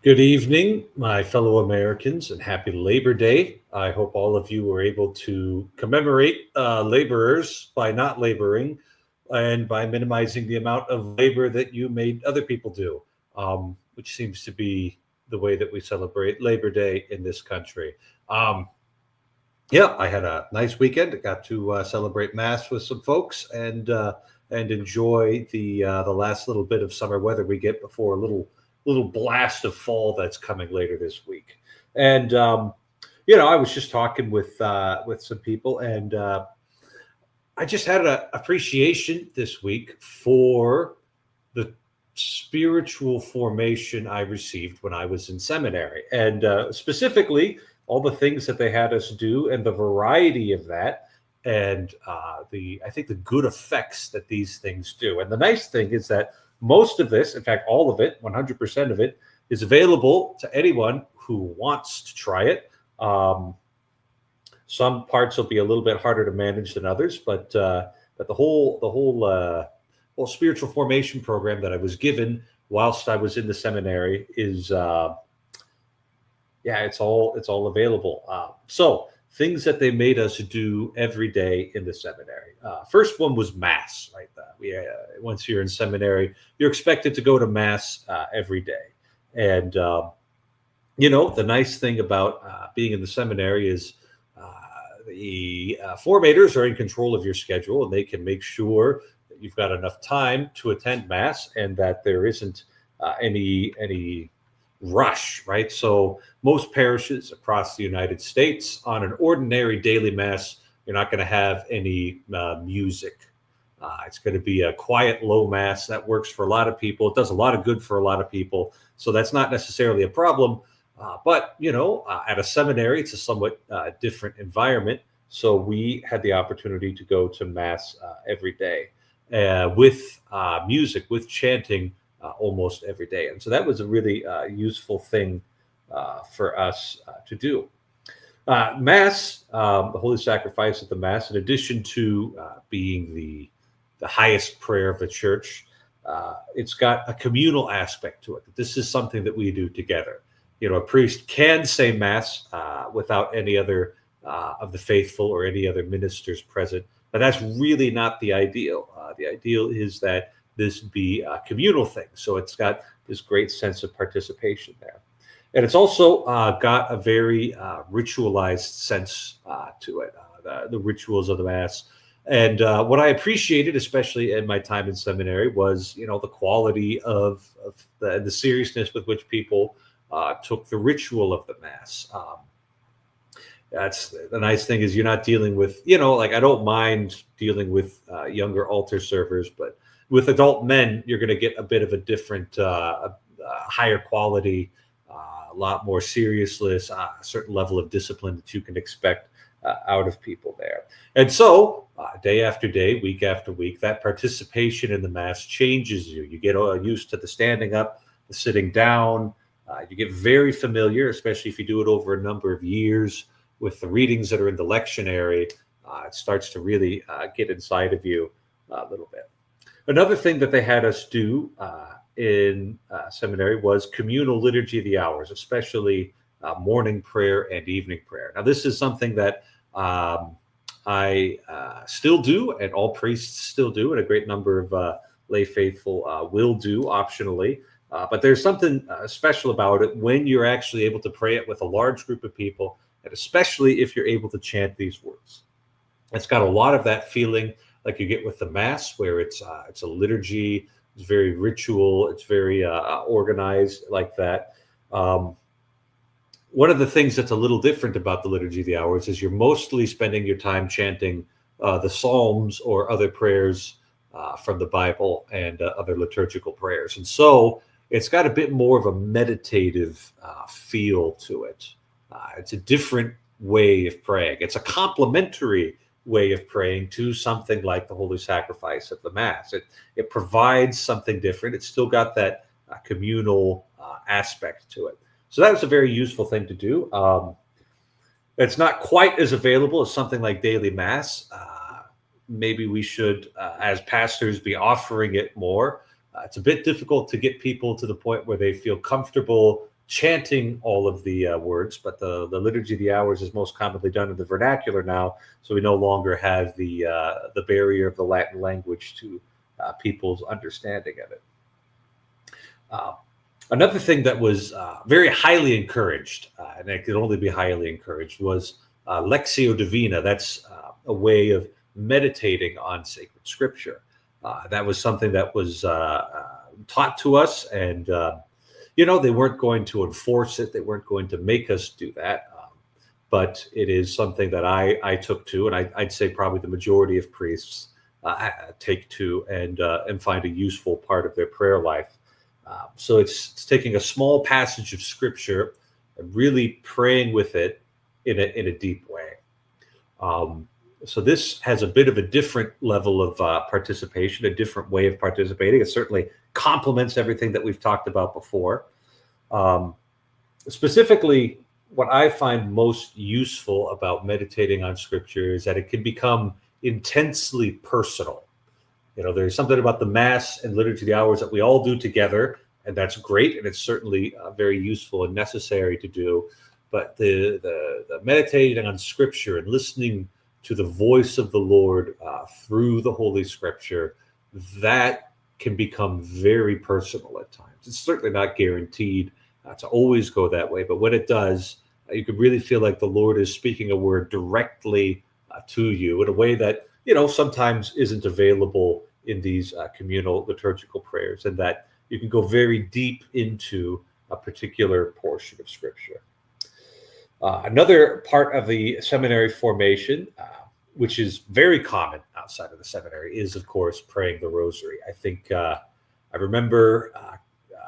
Good evening, my fellow Americans, and happy Labor Day. I hope all of you were able to commemorate laborers by not laboring and by minimizing the amount of labor that you made other people do, which seems to be the way that we celebrate Labor Day in this country. Um, yeah, I had a nice weekend. I got to celebrate Mass with some folks and enjoy the last little bit of summer weather we get before a little blast of fall that's coming later this week. And I was just talking with some people, and I just had an appreciation this week for the spiritual formation I received when I was in seminary, and specifically all the things that they had us do, and the variety of that, and the I think the good effects that these things do. And the nice thing is that most of this, in fact, all of it, 100% of it, is available to anyone who wants to try it. Some parts will be a little bit harder to manage than others, but the whole spiritual formation program that I was given whilst I was in the seminary is it's all available. So things that they made us do every day in the seminary. First one was mass. Right, once you're in seminary, you're expected to go to mass every day, and the nice thing about being in the seminary is the formators are in control of your schedule, and they can make sure that you've got enough time to attend mass and that there isn't any rush, right? So most parishes across the United States, on an ordinary daily mass, you're not going to have any music. It's going to be a quiet, low mass that works for a lot of people. It does a lot of good for a lot of people. So that's not necessarily a problem. But at a seminary, it's a somewhat different environment. So we had the opportunity to go to mass every day with music, with chanting almost every day. And so that was a really useful thing for us to do. Mass, the Holy Sacrifice of the Mass, in addition to being the highest prayer of the church, it's got a communal aspect to it. This is something that we do together. A priest can say Mass without any other of the faithful or any other ministers present, but that's really not the ideal. The ideal is that this be a communal thing. So it's got this great sense of participation there. And it's also got a very ritualized sense to it, the rituals of the Mass. And what I appreciated, especially in my time in seminary, was, the quality of the seriousness with which people took the ritual of the Mass. That's the nice thing, is you're not dealing with, I don't mind dealing with younger altar servers, but with adult men, you're going to get a bit of a different, higher quality, a lot more seriousness, a certain level of discipline that you can expect out of people there. And so, day after day, week after week, that participation in the Mass changes you. You get used to the standing up, the sitting down. You get very familiar, especially if you do it over a number of years, with the readings that are in the lectionary. It starts to really get inside of you a little bit. Another thing that they had us do in seminary was communal liturgy of the hours, especially morning prayer and evening prayer. Now, this is something that I still do, and all priests still do, and a great number of lay faithful will do optionally. But there's something special about it when you're actually able to pray it with a large group of people, and especially if you're able to chant these words. It's got a lot of that feeling like you get with the Mass, where it's a liturgy, it's very ritual, it's very organized like that. One of the things that's a little different about the Liturgy of the Hours is you're mostly spending your time chanting the Psalms or other prayers from the Bible and other liturgical prayers. And so it's got a bit more of a meditative feel to it. It's a different way of praying. It's a complementary way of praying to something like the Holy Sacrifice of the Mass. It provides something different. It's still got that communal aspect to it. So that was a very useful thing to do. It's not quite as available as something like daily Mass. Maybe we should, as pastors, be offering it more. It's a bit difficult to get people to the point where they feel comfortable chanting all of the words, but the Liturgy of the Hours is most commonly done in the vernacular now, so we no longer have the barrier of the Latin language to people's understanding of it. Another thing that was very highly encouraged, and it could only be highly encouraged, was Lectio Divina. That's a way of meditating on sacred scripture. That was something that was taught to us, and they weren't going to enforce it. They weren't going to make us do that. But it is something that I took to, and I'd say probably the majority of priests take to and find a useful part of their prayer life. So it's taking a small passage of scripture and really praying with it in a deep way. So this has a bit of a different level of participation, a different way of participating. It certainly complements everything that we've talked about before. Specifically, what I find most useful about meditating on scripture is that it can become intensely personal. There's something about the Mass and Liturgy of the Hours that we all do together, and that's great, and it's certainly very useful and necessary to do. But the meditating on Scripture and listening to the voice of the Lord through the Holy Scripture, that can become very personal at times. It's certainly not guaranteed to always go that way, but when it does, you can really feel like the Lord is speaking a word directly to you in a way that sometimes isn't available in these communal liturgical prayers, and that you can go very deep into a particular portion of Scripture. Another part of the seminary formation, which is very common outside of the seminary, is, of course, praying the Rosary. I think I remember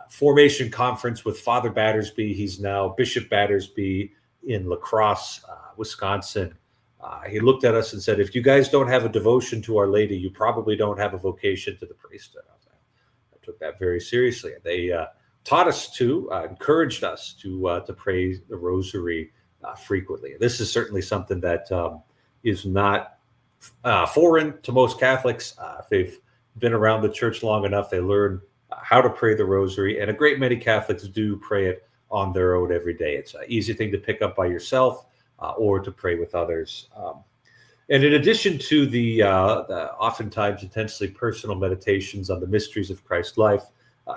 formation conference with Father Battersby. He's now Bishop Battersby in La Crosse, Wisconsin. He looked at us and said, if you guys don't have a devotion to Our Lady, you probably don't have a vocation to the priesthood. I took that very seriously. They taught us to, encouraged us to pray the Rosary frequently. This is certainly something that is not foreign to most Catholics. If they've been around the church long enough, they learn how to pray the Rosary, and a great many Catholics do pray it on their own every day. It's an easy thing to pick up by yourself or to pray with others. And in addition to the oftentimes intensely personal meditations on the mysteries of Christ's life,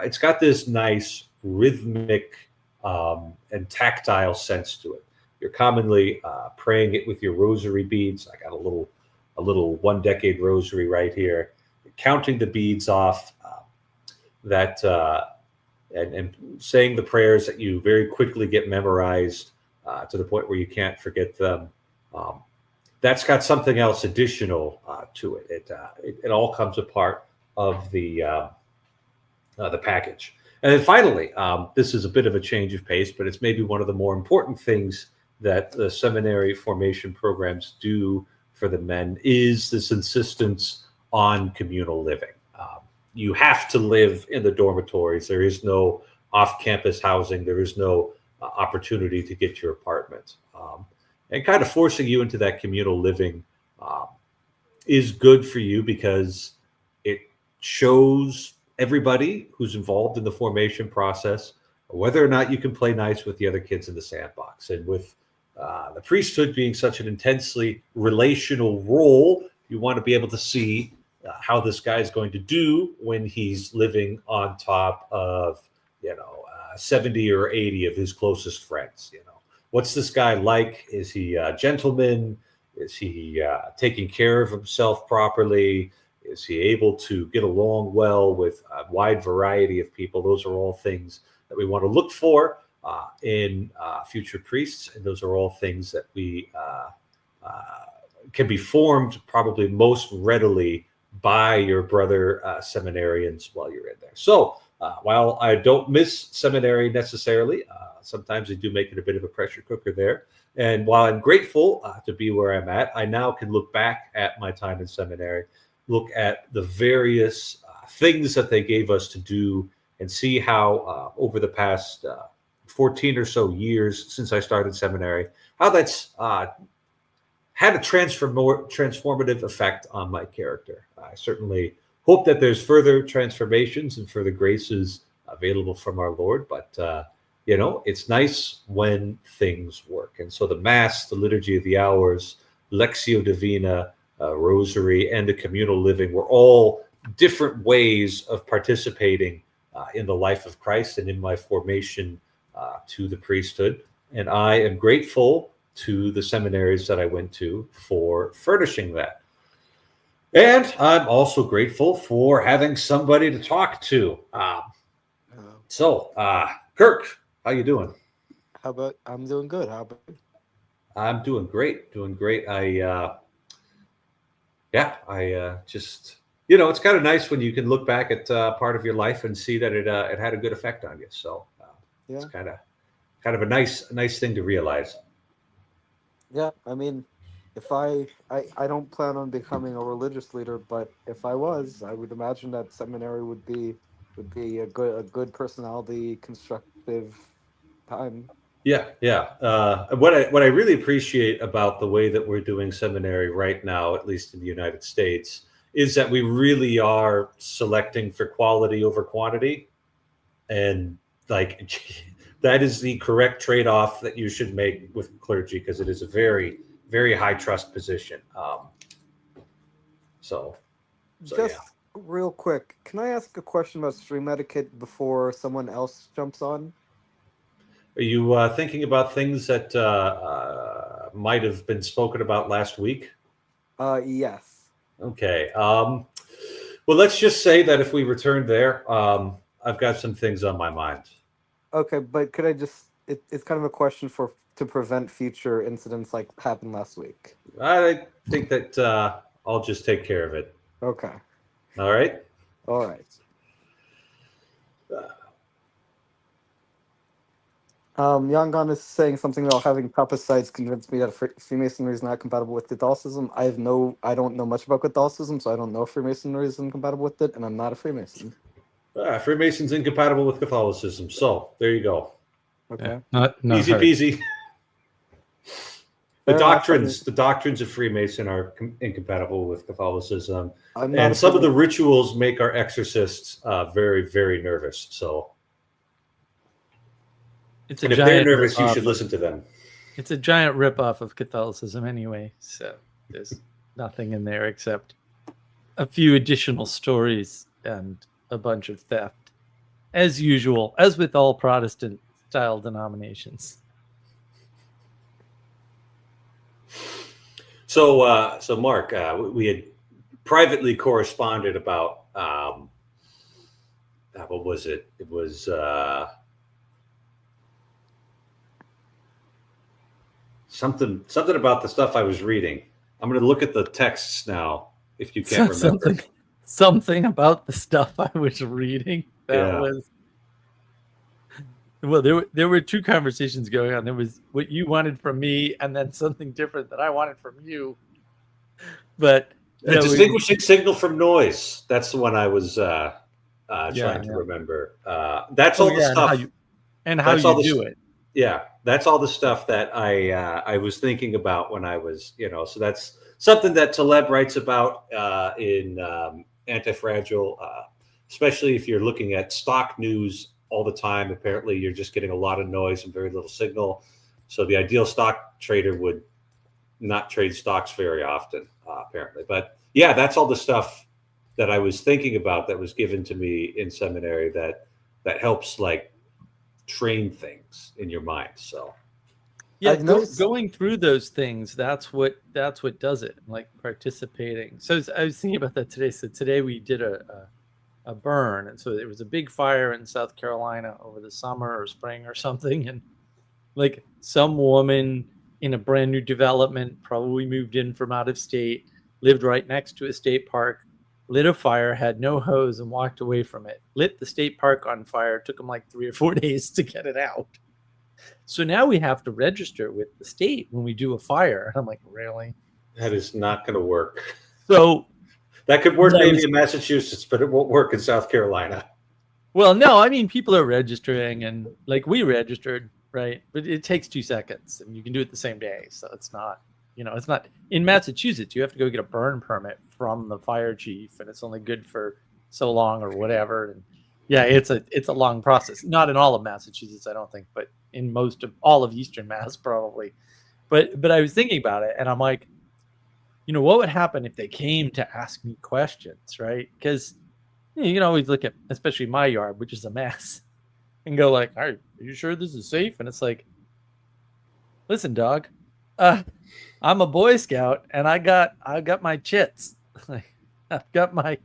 it's got this nice rhythmic and tactile sense to it. You're commonly praying it with your rosary beads. I got a little 1 decade rosary right here, counting the beads off and saying the prayers that you very quickly get memorized to the point where you can't forget them. That's got something else additional to it. It all comes a part of the package. And then finally, this is a bit of a change of pace, but it's maybe one of the more important things that the seminary formation programs do for the men is this insistence on communal living. You have to live in the dormitories. There is no off-campus housing. There is no opportunity to get your apartment. And kind of forcing you into that communal living is good for you because it shows everybody who's involved in the formation process whether or not you can play nice with the other kids in the sandbox. And with the priesthood being such an intensely relational role, you want to be able to see how this guy is going to do when he's living on top of 70 or 80 of his closest friends. What's this guy like? Is he a gentleman? Is he taking care of himself properly? Is he able to get along well with a wide variety of people? Those are all things that we want to look for in future priests, and those are all things that we can be formed probably most readily by your brother seminarians while you're in there. So while I don't miss seminary necessarily, sometimes they do make it a bit of a pressure cooker there. And while I'm grateful to be where I'm at, I now can look back at my time in seminary, look at the various things that they gave us to do, and see how over the past 14 or so years since I started seminary, how that's had a transformative effect on my character. I certainly hope that there's further transformations and further graces available from our Lord, but it's nice when things work. And so the Mass, the Liturgy of the Hours, Lectio Divina, Rosary, and the communal living were all different ways of participating in the life of Christ and in my formation to the priesthood. And I am grateful to the seminaries that I went to for furnishing that. And I'm also grateful for having somebody to talk to. So, Kirk, how you doing? I'm doing good. How about you? I'm doing great. I just, it's kind of nice when you can look back at part of your life and see that it had a good effect on you. So it's Yeah. kind of a nice thing to realize. Yeah. I mean, if I don't plan on becoming a religious leader, but if I was, I would imagine that seminary would be a good personality constructive time. Yeah, yeah. What I really appreciate about the way that we're doing seminary right now, at least in the United States, is that we really are selecting for quality over quantity, and like that is the correct trade-off that you should make with clergy because it is a very, very high trust position. So, yeah. Just real quick, can I ask a question about stream etiquette before someone else jumps on? Are you thinking about things that might have been spoken about last week? Yes. Okay. Well, let's just say that if we return there, I've got some things on my mind. Okay, but could I just? It's kind of a question to prevent future incidents like happened last week. I think that I'll just take care of it. Okay. All right. All right. Yangon is saying something about having Papacites convinced me that Freemasonry is not compatible with Catholicism. I don't know much about Catholicism, so I don't know if Freemasonry is incompatible with it, and I'm not a Freemason. Freemason's incompatible with Catholicism. So there you go. Okay. Not Easy hard. peasy. Fair enough, I mean, The doctrines of Freemason are incompatible with Catholicism, I'm not a and some of the Freemason. rituals make our exorcists very, very nervous. So, It's a and if they're giant nervous, you rip-off should of- listen to them. It's a giant ripoff of Catholicism anyway, so there's nothing in there except a few additional stories and a bunch of theft, as usual, as with all Protestant-style denominations. So Mark, we had privately corresponded about what was it? It was something about the stuff I was reading. I'm going to look at the texts now. If you can't remember, something about the stuff I was reading that was. Well, there were two conversations going on. There was what you wanted from me, and then something different that I wanted from you. But distinguishing signal from noise. That's the one I was trying to remember. That's all the stuff. How you do it. Yeah, that's all the stuff that I was thinking about when I was, So that's something that Taleb writes about in Anti-Fragile, especially if you're looking at stock news all the time. Apparently, you're just getting a lot of noise and very little signal. So the ideal stock trader would not trade stocks very often, apparently. But yeah, that's all the stuff that I was thinking about that was given to me in seminary that helps like train things in your mind. So yeah, going through those things, that's what does it, like participating. So I was thinking about that today. So today we did a burn, and so there was a big fire in South Carolina over the summer or spring or something, and like some woman in a brand new development, probably moved in from out of state, lived right next to a state park, lit a fire, had no hose, and walked away from it. Lit the state park on fire. Took them like 3 or 4 days to get it out. So now we have to register with the state when we do a fire. And I'm like, really? That is not going to work. So that could work maybe in Massachusetts, but it won't work in South Carolina. Well, no, I mean, people are registering, and like we registered, right? But it takes 2 seconds, and you can do it the same day. So it's not, it's not in Massachusetts. You have to go get a burn permit from the fire chief, and it's only good for so long or whatever. And Yeah, it's a long process. Not in all of Massachusetts, I don't think, but in most of all of Eastern Mass, probably. But I was thinking about it, and I'm like, what would happen if they came to ask me questions, right? Because you can always look at, especially my yard, which is a mess, and go like, "Are you sure this is safe?" And it's like, listen, dog, I'm a Boy Scout, and I got my chits. I've got my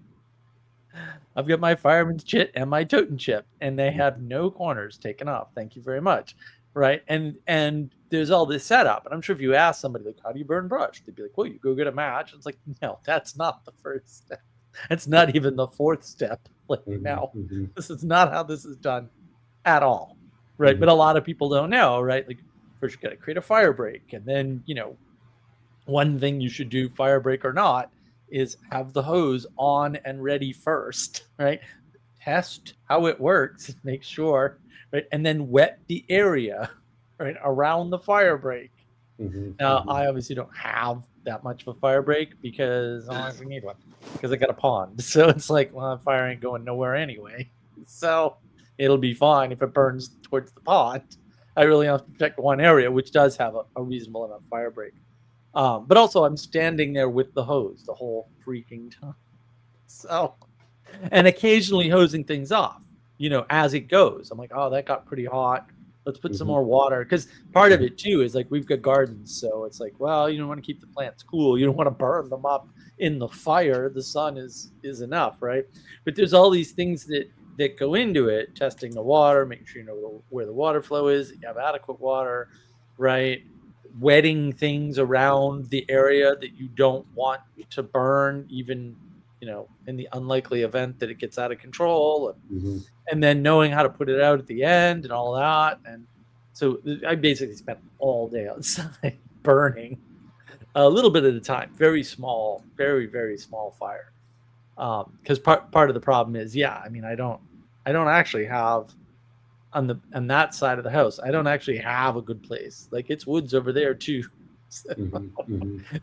fireman's chit and my totem chip, and they have no corners taken off. Thank you very much. Right. And there's all this setup. And I'm sure if you ask somebody, like, how do you burn brush? They'd be like, well, you go get a match. It's like, no, that's not the first step. It's not even the fourth step. Like, no, this is not how this is done at all. Right. But a lot of people don't know. Right. Like, first you got to create a fire break. And then, one thing you should do, fire break or not, is have the hose on and ready first, right? Test how it works, make sure, right? And then wet the area, right, around the fire break. Now, I obviously don't have that much of a fire break because I don't actually need one because I got a pond. So it's like, well, fire ain't going nowhere anyway. So it'll be fine if it burns towards the pond. I really have to protect one area, which does have a reasonable enough fire break. But also I'm standing there with the hose the whole freaking time. So, and occasionally hosing things off, as it goes. I'm like, oh, that got pretty hot. Let's put some more water. Because part of it too is like we've got gardens. So it's like, well, you don't want to keep the plants cool. You don't want to burn them up in the fire. The sun is enough, right? But there's all these things that go into it, testing the water, making sure you know where the water flow is, that you have adequate water, right? Wetting things around the area that you don't want to burn, even in the unlikely event that it gets out of control, and then knowing how to put it out at the end and all that. And so I basically spent all day outside burning a little bit at a time, very small, very, very small fire. Because part of the problem is, I don't actually have on that side of the house, I don't actually have a good place. Like, it's woods over there too. So,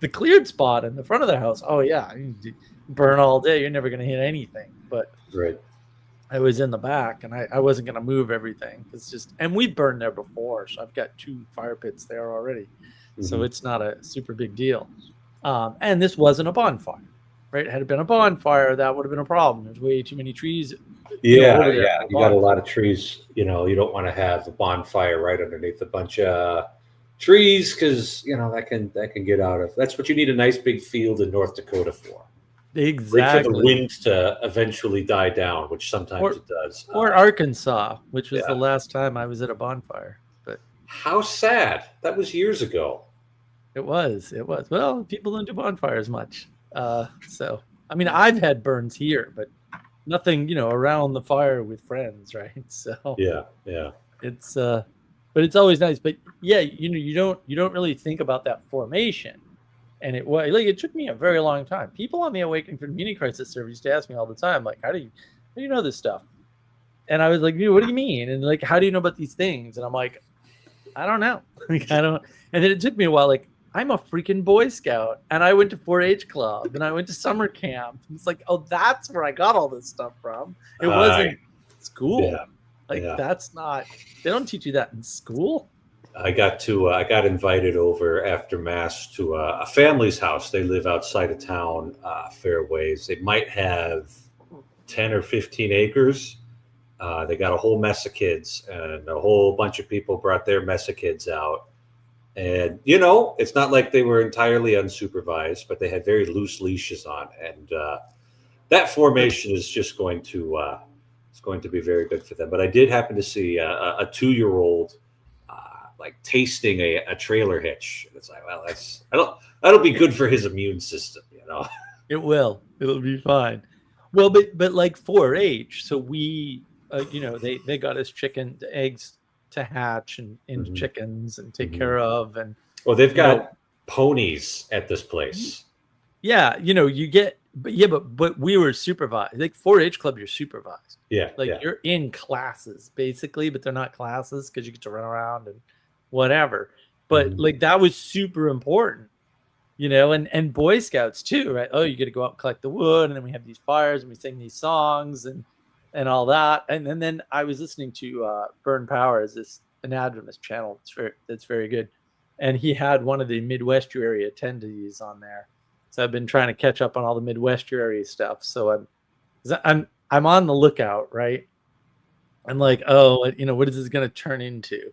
the cleared spot in the front of the house, oh yeah, you burn all day, you're never going to hit anything. But right, I was in the back, and I wasn't going to move everything. It's just, and we burned there before, so I've got 2 fire pits there already, so it's not a super big deal. And this wasn't a bonfire, right? Had it been a bonfire, that would have been a problem. There's way too many trees. Yeah. You got a lot of trees. You don't want to have a bonfire right underneath a bunch of trees because that can get out of. That's what you need a nice big field in North Dakota for. Exactly. Wait for the wind to eventually die down, which sometimes it does. Or Arkansas, which was the last time I was at a bonfire. But how sad. That was years ago. It was. Well, people don't do bonfires much. So, I mean, I've had burns here, but nothing, around the fire with friends, right? So yeah. It's but it's always nice. But yeah, you don't really think about that formation. And it took me a very long time. People on the Awakening for Community Crisis server used to ask me all the time, like, how do you know this stuff? And I was like, dude, what do you mean? And like, how do you know about these things? And I'm like, I don't know. Like, I don't. And then it took me a while. Like, I'm a freaking Boy Scout, and I went to 4-H club, and I went to summer camp. And it's like, oh, that's where I got all this stuff from. It wasn't school. Yeah. That's not. They don't teach you that in school. I got invited over after Mass to a family's house. They live outside of town, Fairways. They might have 10 or 15 acres. They got a whole mess of kids, and a whole bunch of people brought their mess of kids out. And, it's not like they were entirely unsupervised, but they had very loose leashes on. And that formation is just going to be very good for them. But I did happen to see a 2-year-old like tasting a trailer hitch. And it's like, well, that'll be good for his immune system, It will. It'll be fine. Well, but like 4-H, so we, they got us eggs to hatch and into chickens and take care of. And they've got ponies at this place. Yeah, you get, but we were supervised. Like 4-H club, you're supervised. Yeah, you're in classes basically, but they're not classes because you get to run around and whatever. But like that was super important, and Boy Scouts too, right? Oh, you got to go out and collect the wood, and then we have these fires and we sing these songs, and and all that. And then I was listening to Burn Power, as this anadromous channel that's very good. And he had one of the Midwestuary attendees on there. So I've been trying to catch up on all the Midwestuary stuff. So I'm on the lookout, right? I'm like, oh, what is this going to turn into?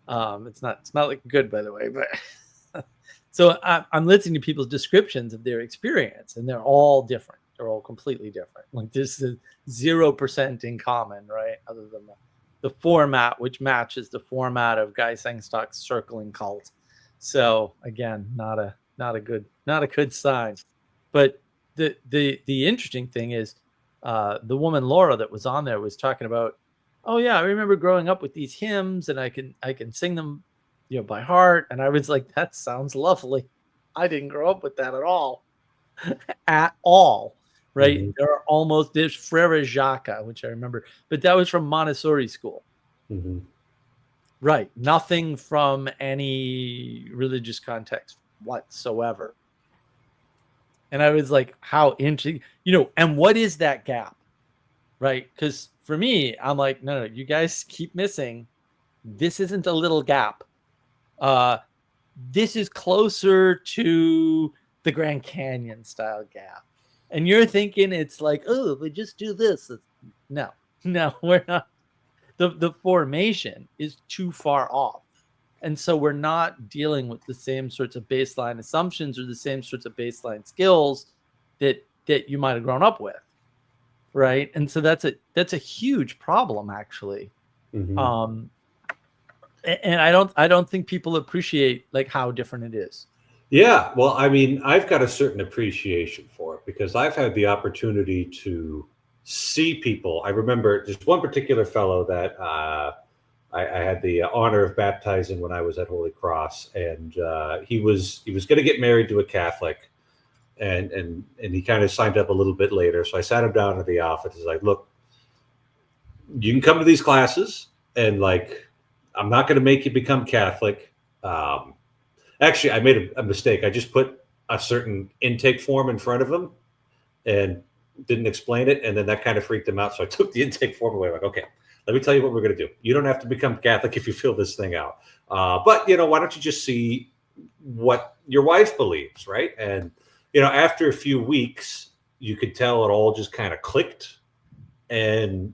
It's not like good, by the way, but so I'm listening to people's descriptions of their experience, and they're all different. They're all completely different. Like this is 0% in common, right? Other than the format, which matches the format of Guy Sengstock's Circling Cult. So again, not a good sign. But the interesting thing is, the woman Laura that was on there was talking about, oh yeah, I remember growing up with these hymns, and I can sing them, by heart. And I was like, that sounds lovely. I didn't grow up with that at all, at all. Right? Mm-hmm. There's Frere Jacques, which I remember, but that was from Montessori school. Mm-hmm. Right. Nothing from any religious context whatsoever. And I was like, how interesting, and what is that gap? Right? Because for me, I'm like, no, you guys keep missing. This isn't a little gap. This is closer to the Grand Canyon style gap. And you're thinking it's like, oh, we just do this. No, we're not. The formation is too far off. And so we're not dealing with the same sorts of baseline assumptions or the same sorts of baseline skills that you might have grown up with. Right. And so that's a huge problem, actually. Mm-hmm. And I don't think people appreciate like how different it is. Yeah, well, I mean, I've got a certain appreciation for it because I've had the opportunity to see people. I remember just one particular fellow that I had the honor of baptizing when I was at Holy Cross, and he was going to get married to a Catholic, and he kind of signed up a little bit later. So I sat him down at the office. He's like, look, you can come to these classes, and like, I'm not going to make you become Catholic. Actually, I made a mistake. I just put a certain intake form in front of him and didn't explain it. And then that kind of freaked him out. So I took the intake form away. Like, okay, let me tell you what we're going to do. You don't have to become Catholic if you fill this thing out. But, why don't you just see what your wife believes, right? And, after a few weeks, you could tell it all just kind of clicked. And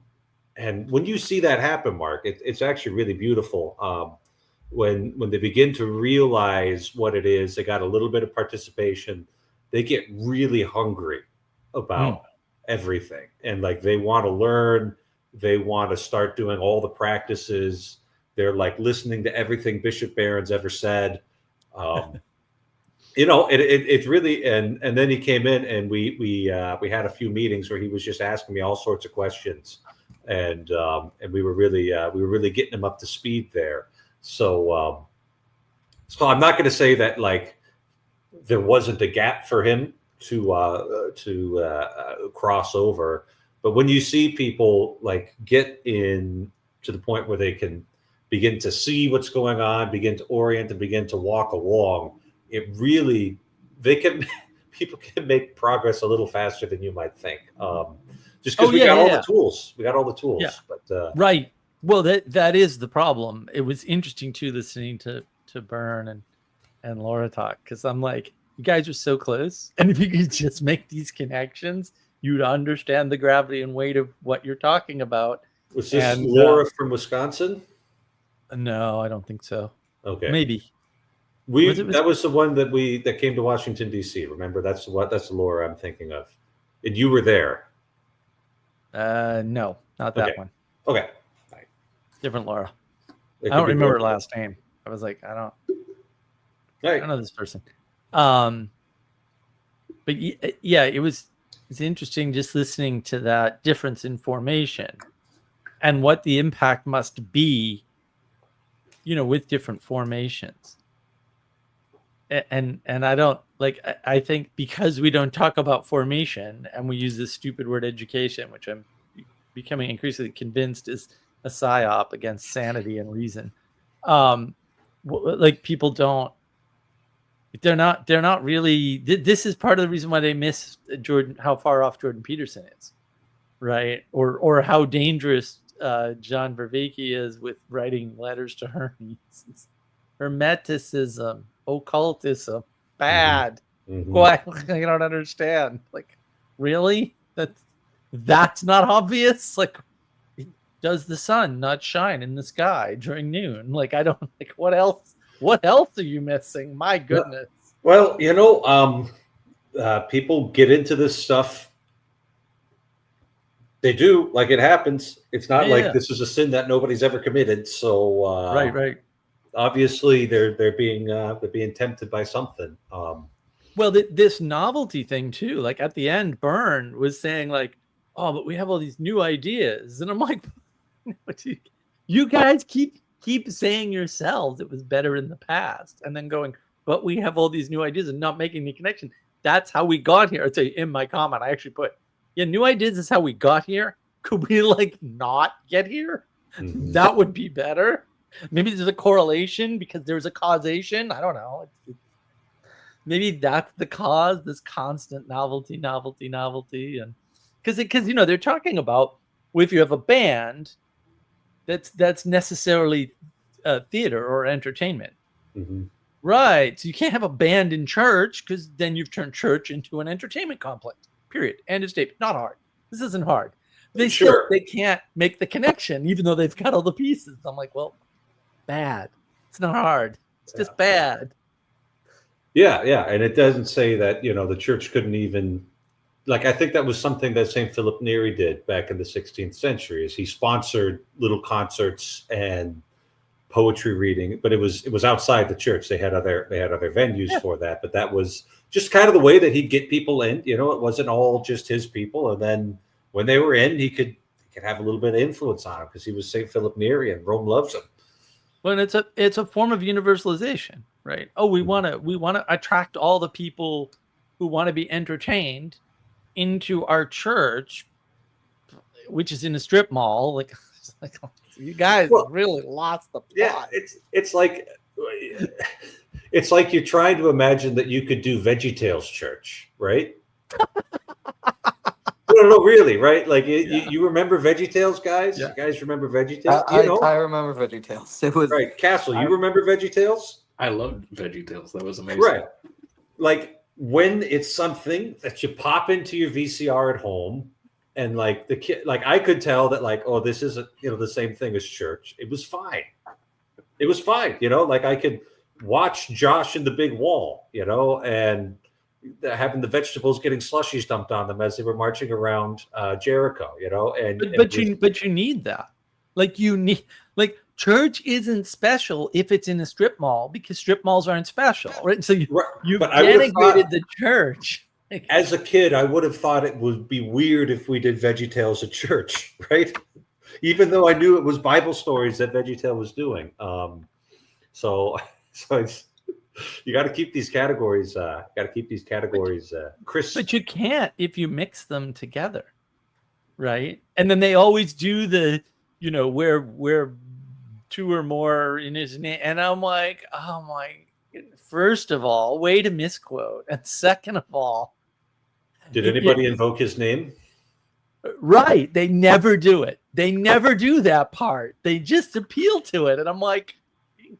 when you see that happen, Mark, it's actually really beautiful. When they begin to realize what it is, they got a little bit of participation, they get really hungry about everything. And like, they want to learn, they want to start doing all the practices. They're like listening to everything Bishop Barron's ever said. It's really, and then he came in and we had a few meetings where he was just asking me all sorts of questions. And we were really getting him up to speed there. So I'm not going to say that like there wasn't a gap for him to cross over, but when you see people like get in to the point where they can begin to see what's going on, begin to orient, and begin to walk along, people can make progress a little faster than you might think. Just because we got all the tools. We got all the tools. Yeah. But right. Well, that is the problem. It was interesting too, listening to Byrne and Laura talk, because I'm like, you guys are so close, and if you could just make these connections, you'd understand the gravity and weight of what you're talking about. Was this Laura from Wisconsin? No, I don't think so. Okay, maybe. That was the one that came to Washington D.C. Remember, that's the Laura I'm thinking of, and you were there. No, not that one. Okay. Different Laura. I don't remember her last name. I was like, I don't know this person. But yeah, it's interesting just listening to that difference in formation and what the impact must be, with different formations. And I don't like, I think because we don't talk about formation and we use this stupid word education, which I'm becoming increasingly convinced is a psyop against sanity and reason. Like, people they're not really, this is part of the reason why they miss how far off Jordan Peterson is. right? Or how dangerous John Vervaeke is with writing letters to Hermes. Hermeticism, occultism, bad. Mm-hmm. Why? I don't understand. Like, really? That's not obvious. Like, does the sun not shine in the sky during noon? Like, I don't like. What else? What else are you missing? My goodness. Well, people get into this stuff. They do, like, it happens. It's not like this is a sin that nobody's ever committed. So right. Obviously, they're being tempted by something. Well, this novelty thing too. Like at the end, Byrne was saying like, "Oh, but we have all these new ideas," and I'm like, "You guys keep saying yourselves it was better in the past, and then going, but we have all these new ideas and not making the connection. That's how we got here." I'd say in my comment, I actually put, "Yeah, new ideas is how we got here. Could we like not get here? Mm-hmm. That would be better. Maybe there's a correlation because there's a causation. I don't know. Maybe that's the cause. This constant novelty, and because they're talking about if you have a band, that's necessarily theater or entertainment, mm-hmm. Right? So you can't have a band in church because then you've turned church into an entertainment complex. Period. End of statement. Not hard. This isn't hard. They can't make the connection, even though they've got all the pieces. I'm like, well, bad. It's not hard. It's just bad. Yeah, and it doesn't say that the church couldn't even, like, I think that was something that St. Philip Neri did back in the 16th century. Is he sponsored little concerts and poetry reading, but it was outside the church. They had other venues for that, but that was just kind of the way that he'd get people in. It wasn't all just his people, and then when they were in, he could have a little bit of influence on them because he was St. Philip Neri and Rome loves him. Well, it's a form of universalization, right? Oh, we want to attract all the people who want to be entertained into our church, which is in a strip mall. Like you guys really lost the plot. Yeah, it's like you're trying to imagine that you could do VeggieTales Church, right? No, really, right? Like you remember VeggieTales, guys? Yeah. You guys remember VeggieTales? I remember VeggieTales. It was right. Castle, you remember VeggieTales? I loved VeggieTales. That was amazing. Right. Like when it's something that you pop into your VCR at home, and like the kid, like I could tell that like, oh, this isn't the same thing as church. It was fine. Like I could watch Josh in the Big Wall, and having the vegetables getting slushies dumped on them as they were marching around Jericho, but you need that. Like church isn't special if it's in a strip mall because strip malls aren't special, right? So you denigrated the church. As a kid, I would have thought it would be weird if we did VeggieTales at church, right? Even though I knew it was Bible stories that VeggieTale was doing. So it's, you got to keep these categories. Crisp. But you can't if you mix them together, right? And then they always do the, where two or more in his name, and I'm like, oh my. First of all, way to misquote, and second of all, did anybody invoke his name? Right. They never do it. They never do that part. They just appeal to it. And I'm like,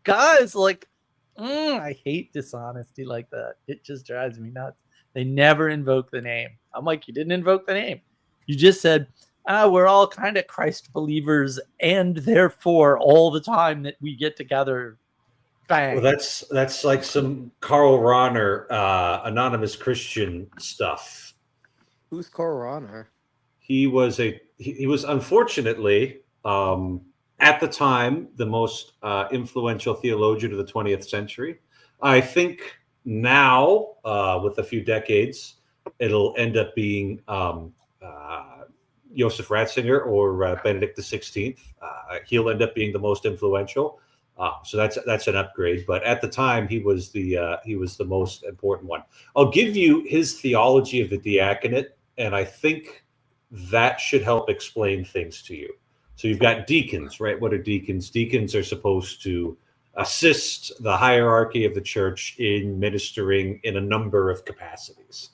guys, like, I hate dishonesty like that. It just drives me nuts. They never invoke the name. I'm like, you didn't invoke the name. You just said, we're all kind of Christ believers, and therefore all the time that we get together, bang. Well, that's like some Karl Rahner, anonymous Christian stuff. Who's Karl Rahner? He was unfortunately at the time the most influential theologian of the 20th century. I think now with a few decades, it'll end up being Joseph Ratzinger or Benedict XVI. He'll end up being the most influential. So that's an upgrade. But at the time, he was the most important one. I'll give you his theology of the diaconate, and I think that should help explain things to you. So you've got deacons, right? What are deacons? Deacons are supposed to assist the hierarchy of the church in ministering in a number of capacities.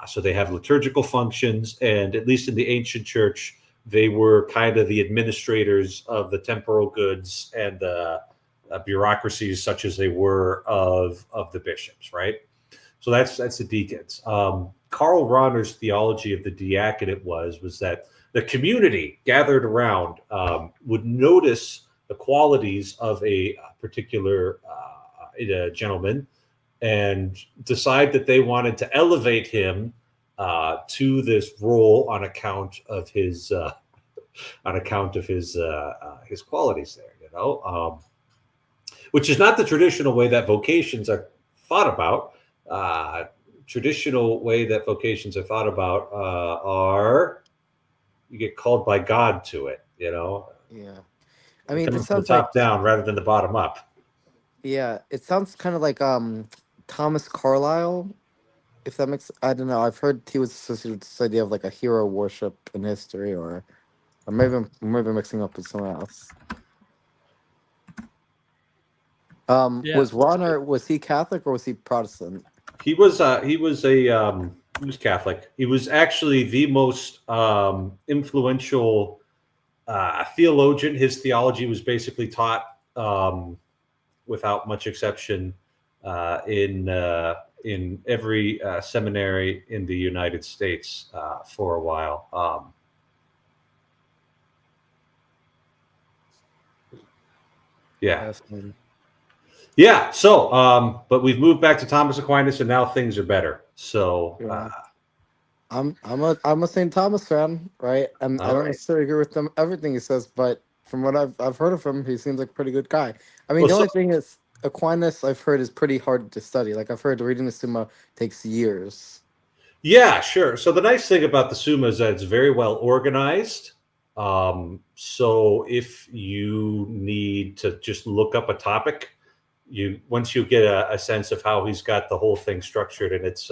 So they have liturgical functions, and at least in the ancient church, they were kind of the administrators of the temporal goods and the bureaucracies, such as they were of the bishops, right? So that's the deacons. Karl Rahner's theology of the diaconate was that the community gathered around would notice the qualities of a particular gentleman and decide that they wanted to elevate him to this role on account of his his qualities there, you know, which is not the traditional way that vocations are thought about. Traditional way that vocations are thought about are you get called by God to it, you know. Yeah, I mean, it Coming from the sounds like top down rather than the bottom up. yeah, it sounds kind of like Thomas Carlyle. If that makes, I don't know. I've heard he was associated with this idea of like a hero worship in history, or maybe mixing up with someone else. Yeah. Was Warner, was he Catholic or was he Protestant? He was Catholic. He was actually the most influential theologian. His theology was basically taught without much exception in every seminary in the United States for a while. Yeah. Fascinating. Yeah. So, but we've moved back to Thomas Aquinas, and now things are better. So, Yeah. I'm a St. Thomas fan, right? I don't necessarily agree with everything he says, but from what I've heard of him, he seems like a pretty good guy. I mean, the only thing is Aquinas, I've heard, is pretty hard to study. Like I've heard reading the Summa takes years. Yeah, sure. So the nice thing about the Summa is that it's very well organized. So if you need to just look up a topic, once you get a sense of how he's got the whole thing structured, and it's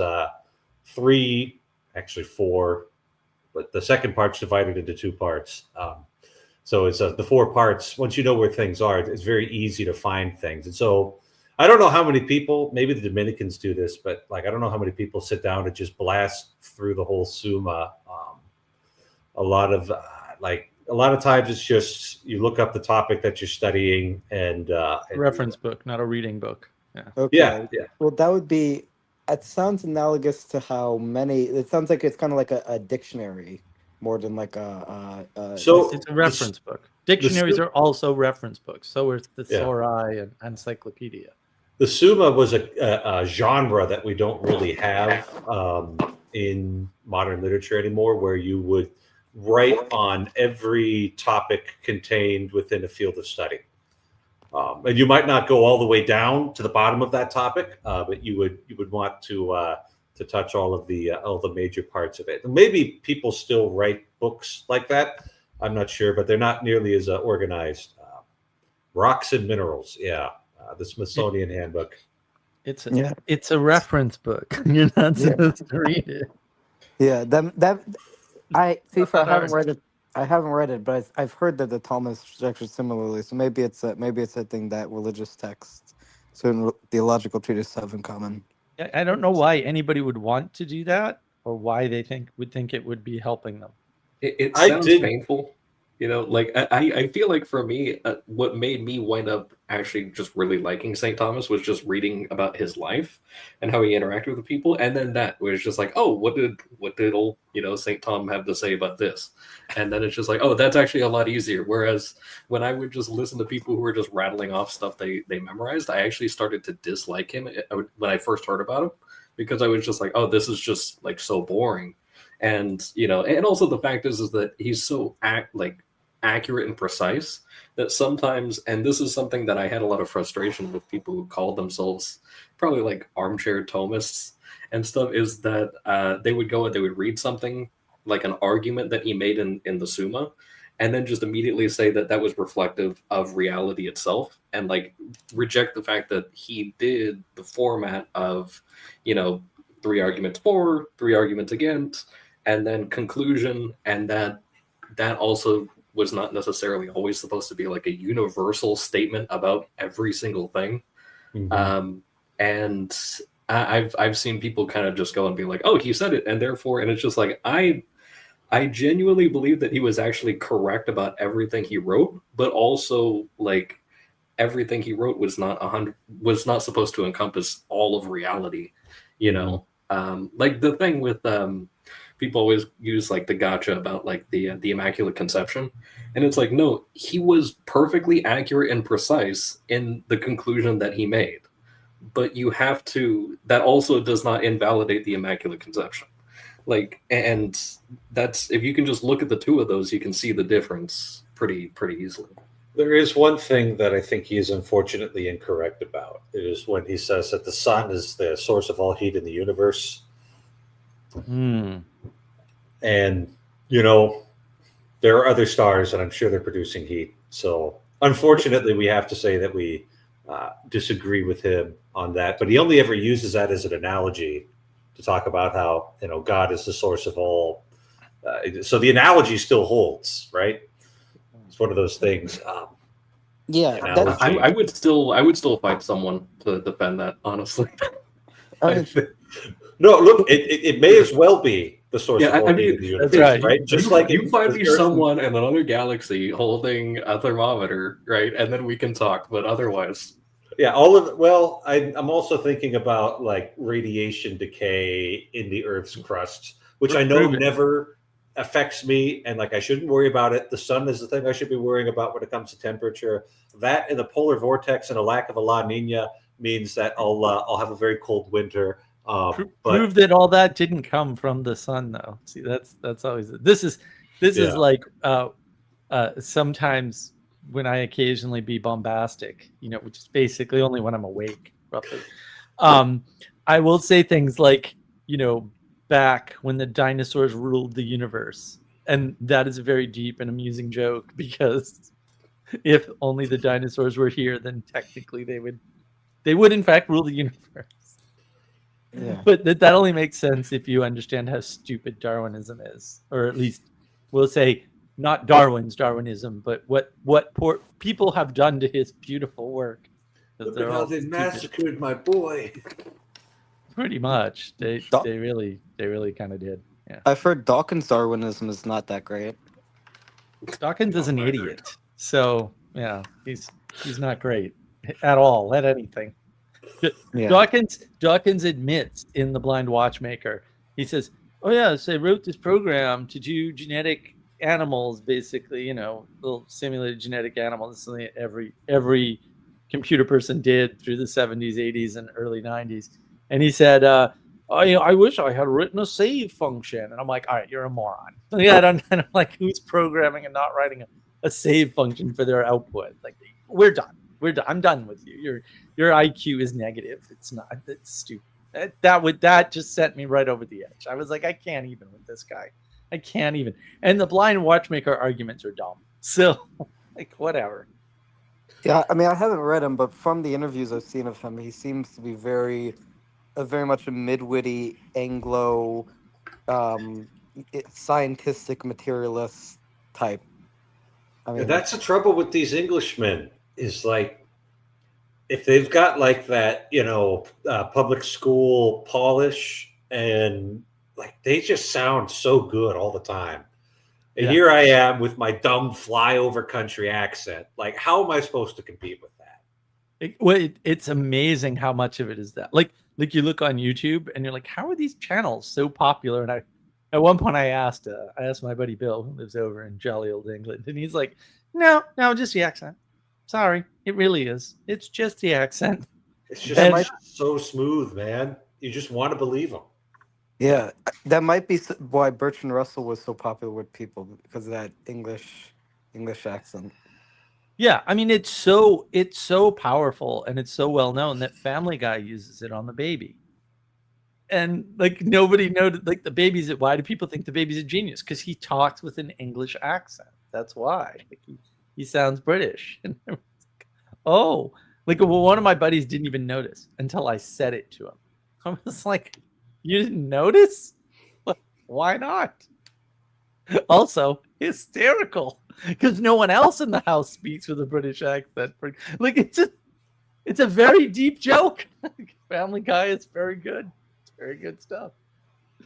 3, actually 4, but the second part's divided into 2 parts. So it's the 4 parts. Once you know where things are, it's very easy to find things. And so I don't know how many people, maybe the Dominicans do this, but like I don't know how many people sit down and just blast through the whole Summa. A lot of times it's just you look up the topic that you're studying and reference book, not a reading book. Yeah. Okay. Yeah. Well, that would be. It sounds analogous to how many. It sounds like it's kind of like a dictionary more than like So it's a reference book. Dictionaries are also reference books. So is the Thesauri and encyclopedia. The Summa was a genre that we don't really have in modern literature anymore, where you would write on every topic contained within a field of study. And you might not go all the way down to the bottom of that topic, but you would want to touch all the major parts of it. And maybe people still write books like that. I'm not sure, but they're not nearly as organized. Rocks and Minerals, the Smithsonian Handbook. It's a reference book. You're not supposed to read it. Yeah, I haven't read it. I haven't read it, but I've heard that the Talmud is structured similarly. So maybe it's a thing that religious texts, certain theological treatises have in common. I don't know why anybody would want to do that, or why they would think it would be helping them. It sounds painful. You know, like I feel like for me, what made me wind up actually just really liking St. Thomas was just reading about his life and how he interacted with people, and then that was just like, oh, what did old St. Tom have to say about this? And then it's just like, oh, that's actually a lot easier. Whereas when I would just listen to people who were just rattling off stuff they memorized, I actually started to dislike him when I first heard about him, because I was just like, oh, this is just like so boring. And and also the fact is that he's so accurate and precise that sometimes, and this is something that I had a lot of frustration with people who called themselves probably like armchair Thomists and stuff, is that they would go and they would read something like an argument that he made in the Summa, and then just immediately say that was reflective of reality itself, and like reject the fact that he did the format of 3 arguments for, 3 arguments against, and then conclusion, and that also was not necessarily always supposed to be like a universal statement about every single thing. Mm-hmm. And I've seen people kind of just go and be like, oh, he said it, and therefore, and it's just like I genuinely believe that he was actually correct about everything he wrote, but also like everything he wrote was not supposed to encompass all of reality, you know. Like the thing with people always use like the gotcha about like the Immaculate Conception, and it's like, no, he was perfectly accurate and precise in the conclusion that he made, but you have to, that also does not invalidate the Immaculate Conception. Like, and that's, if you can just look at the two of those, you can see the difference pretty easily. There is one thing that I think he is unfortunately incorrect about. It is when he says that the sun is the source of all heat in the universe. And, you know, there are other stars, and I'm sure they're producing heat. So, unfortunately, we have to say that we disagree with him on that. But he only ever uses that as an analogy to talk about how, you know, God is the source of all. So the analogy still holds, right? It's one of those things. Yeah, I would still find someone to defend that, honestly. No, look, it may as well be the source of all heat in the universe, that's right? Just like you find me someone in another galaxy holding a thermometer, right? And then we can talk, but otherwise. Yeah, all of it. Well, I'm also thinking about like radiation decay in the Earth's crust, which I know never affects me, and like I shouldn't worry about it. The sun is the thing I should be worrying about when it comes to temperature. That and the polar vortex and a lack of a La Nina means that I'll have a very cold winter. Prove that all that didn't come from the sun, though. See, that's always this is like sometimes when I occasionally be bombastic, you know, which is basically only when I'm awake, roughly. I will say things like, you know, back when the dinosaurs ruled the universe, and that is a very deep and amusing joke, because if only the dinosaurs were here, then technically they would in fact rule the universe. Yeah. But that only makes sense if you understand how stupid Darwinism is, or at least we'll say not Darwinism, but what poor people have done to his beautiful work. Look at how they massacred my boy. Pretty much, they really kind of did. Yeah, I've heard Dawkins' Darwinism is not that great. Dawkins is an idiot, so yeah, he's not great at all at anything. Yeah. Dawkins admits in The Blind Watchmaker, he says, "Oh yeah, so I wrote this program to do genetic animals, basically, you know, little simulated genetic animals. Something every computer person did through the 70s, 80s, and early 90s." And he said, I wish I had written a save function. And I'm like, all right, you're a moron. Yeah, I'm like, who's programming and not writing a save function for their output? Like, we're done. I'm done with you. Your IQ is negative. It's not. It's stupid. That just sent me right over the edge. I was like, I can't even with this guy. I can't even. And the Blind Watchmaker arguments are dumb. So, like, whatever. Yeah, I mean, I haven't read him, but from the interviews I've seen of him, he seems to be very much a mid-witty Anglo, scientific materialist type. I mean, that's the trouble with these Englishmen. Is like, if they've got like that, you know, public school polish, and like they just sound so good all the time. And here I am with my dumb flyover country accent. Like, how am I supposed to compete with that? It's amazing how much of it is that. Like you look on YouTube and you're like, how are these channels so popular? And at one point I asked my buddy Bill, who lives over in jolly old England, and he's like, no, just the accent. Sorry, it really is. It's just the accent. It's just so smooth, man. You just want to believe them. Yeah, that might be why Bertrand Russell was so popular with people, because of that English accent. Yeah, I mean, it's so powerful, and it's so well known that Family Guy uses it on the baby. And like nobody noted, like the baby's. Why do people think the baby's a genius? Because he talks with an English accent. That's why. Like, he sounds British. And oh, like one of my buddies didn't even notice until I said it to him. I was like, you didn't notice? Why not? Also, hysterical, because no one else in the house speaks with a British accent. Like, it's just, It's a very deep joke. Family Guy is very good. It's very good stuff.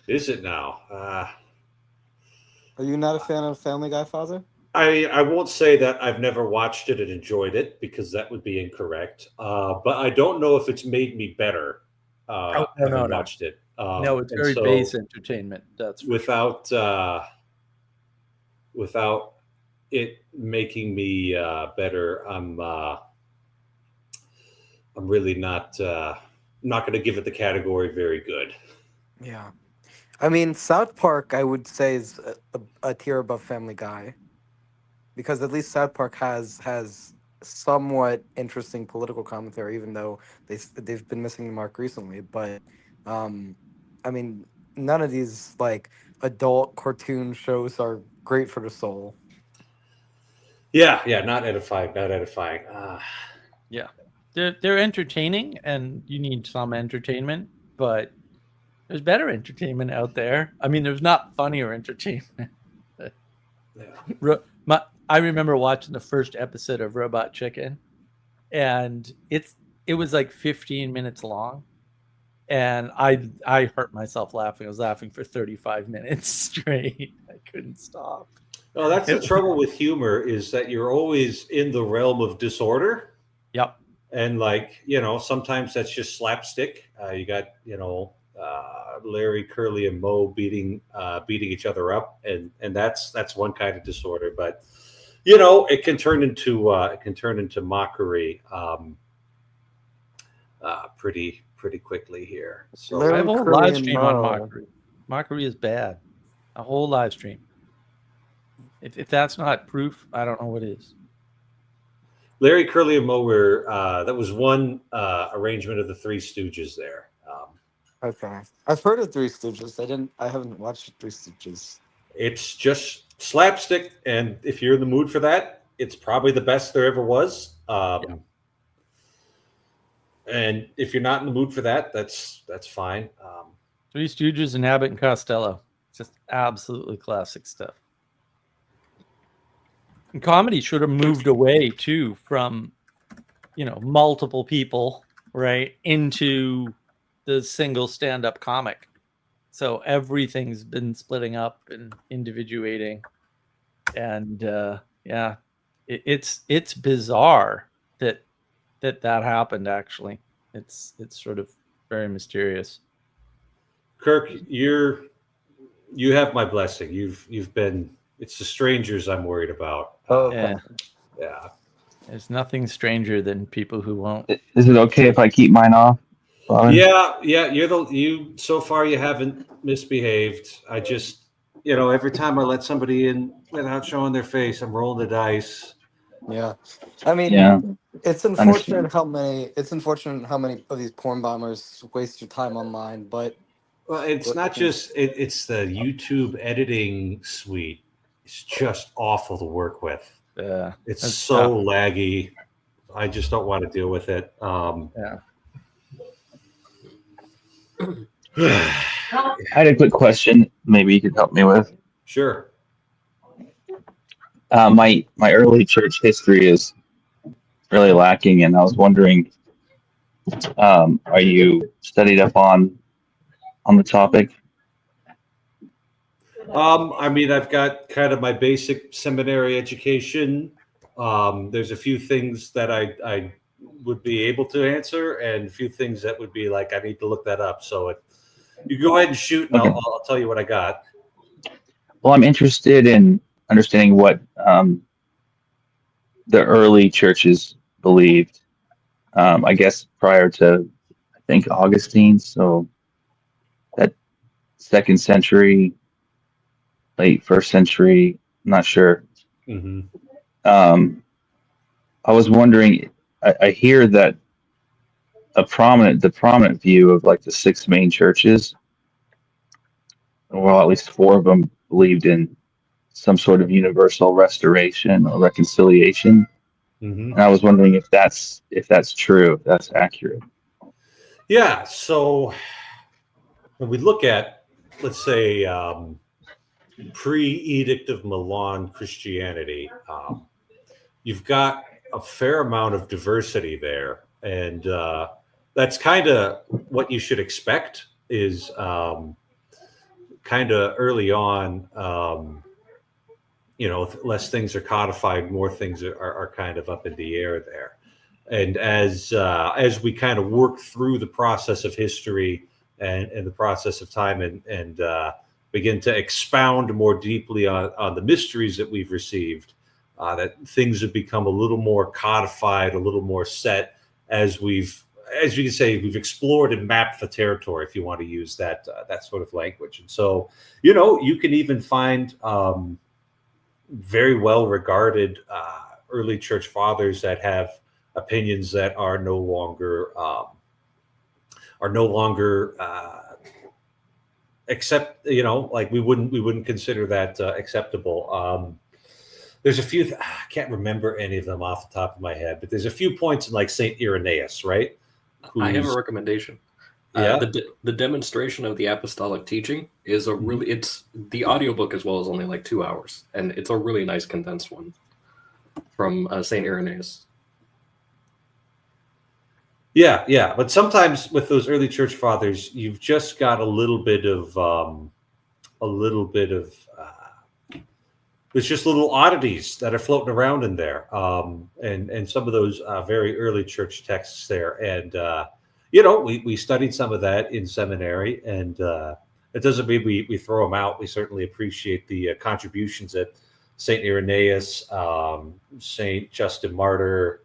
Is it now? Are you not a fan of Family Guy, Father? I won't say that I've never watched it and enjoyed it because that would be incorrect. But I don't know if it's made me better. Having watched it. No, it's very base entertainment. That's without without it making me better. I'm really not going to give it the category very good. Yeah, I mean, South Park, I would say, is a tier above Family Guy, because at least South Park has somewhat interesting political commentary, even though they've been missing the mark recently. But I mean, none of these like adult cartoon shows are great for the soul. Yeah, not edifying. Yeah, they're entertaining, and you need some entertainment, but there's better entertainment out there. I mean, there's not funnier entertainment. I remember watching the first episode of Robot Chicken, and it was like 15 minutes long, and I hurt myself laughing. I was laughing for 35 minutes straight. I couldn't stop. Oh, that's the trouble with humor, is that you're always in the realm of disorder. Yep. And like, sometimes that's just slapstick. You got, Larry, Curly, and Moe beating each other up, and that's one kind of disorder. But it can turn into mockery pretty quickly here. So I have a whole live stream on mockery. Mockery is bad. A whole live stream. If that's not proof, I don't know what is. Larry, Curly, and Moe were that was one arrangement of the Three Stooges there. Okay, I've heard of Three Stooges. I haven't watched Three Stooges. It's just slapstick, and if you're in the mood for that, it's probably the best there ever was. And if you're not in the mood for that, that's fine. Three Stooges and Abbott and Costello, just absolutely classic stuff. And comedy should have moved away too from, multiple people, right, into the single stand-up comic. So everything's been splitting up and individuating, and it's bizarre that happened. Actually, it's sort of very mysterious. Kirk, you have my blessing. You've been. It's the strangers I'm worried about. Yeah. There's nothing stranger than people who won't. Is it okay if I keep mine off? Robin? Yeah. You so far you haven't misbehaved. I just, every time I let somebody in without showing their face, I'm rolling the dice. Yeah, I mean, it's unfortunate how many of these porn bombers waste your time online. But it's not just it's the YouTube editing suite. It's just awful to work with. Yeah, it's so laggy. I just don't want to deal with it. I had a quick question. Maybe you could help me with. Sure. My early church history is really lacking, and I was wondering, are you studied up on the topic? I mean, I've got kind of my basic seminary education. There's a few things that I would be able to answer, and a few things that would be like, I need to look that up. So you go ahead and shoot, and okay. I'll tell you what I got. Well, I'm interested in understanding what the early churches believed. I guess prior to, I think, Augustine. So that 2nd century. Late 1st century, I'm not sure. Mm-hmm. I was wondering. I hear that the prominent view of like the 6 main churches, well, at least 4 of them believed in some sort of universal restoration or reconciliation. Mm-hmm. And I was wondering if that's true, if that's accurate. Yeah. So when we look at, let's say, pre-Edict of Milan Christianity, you've got a fair amount of diversity there. and that's kind of what you should expect. Is kind of early on. Less things are codified, more things are kind of up in the air there. And as we kind of work through the process of history and the process of time and begin to expound more deeply on the mysteries that we've received, that things have become a little more codified, a little more set as you can say, we've explored and mapped the territory, if you want to use that sort of language. And so, you can even find very well regarded early church fathers that have opinions that are no longer accept, like we wouldn't consider that acceptable. There's a few I can't remember any of them off the top of my head, but there's a few points in like Saint Irenaeus, right? I have a recommendation. Yeah. The demonstration of the apostolic teaching is it's the audiobook as well as only like 2 hours, and it's a really nice condensed one from Saint Irenaeus. Yeah, but sometimes with those early church fathers, you've just got a little bit of there's just little oddities that are floating around in there, and some of those very early church texts there, and we studied some of that in seminary, and it doesn't mean we throw them out. We certainly appreciate the contributions that Saint Irenaeus, Saint Justin Martyr,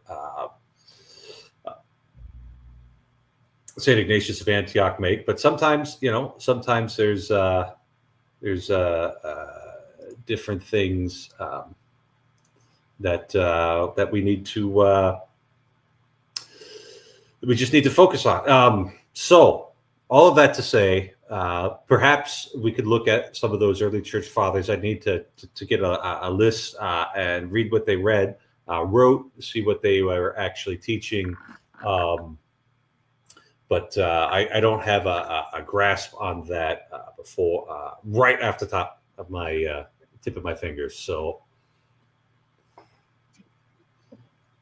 Saint Ignatius of Antioch make. But sometimes there's different things that we need to. We just need to focus on. So all of that to say, perhaps we could look at some of those early church fathers. I need to get a list and read what they wrote, see what they were actually teaching. But I don't have a grasp on that before, right off the top of my tip of my fingers. So,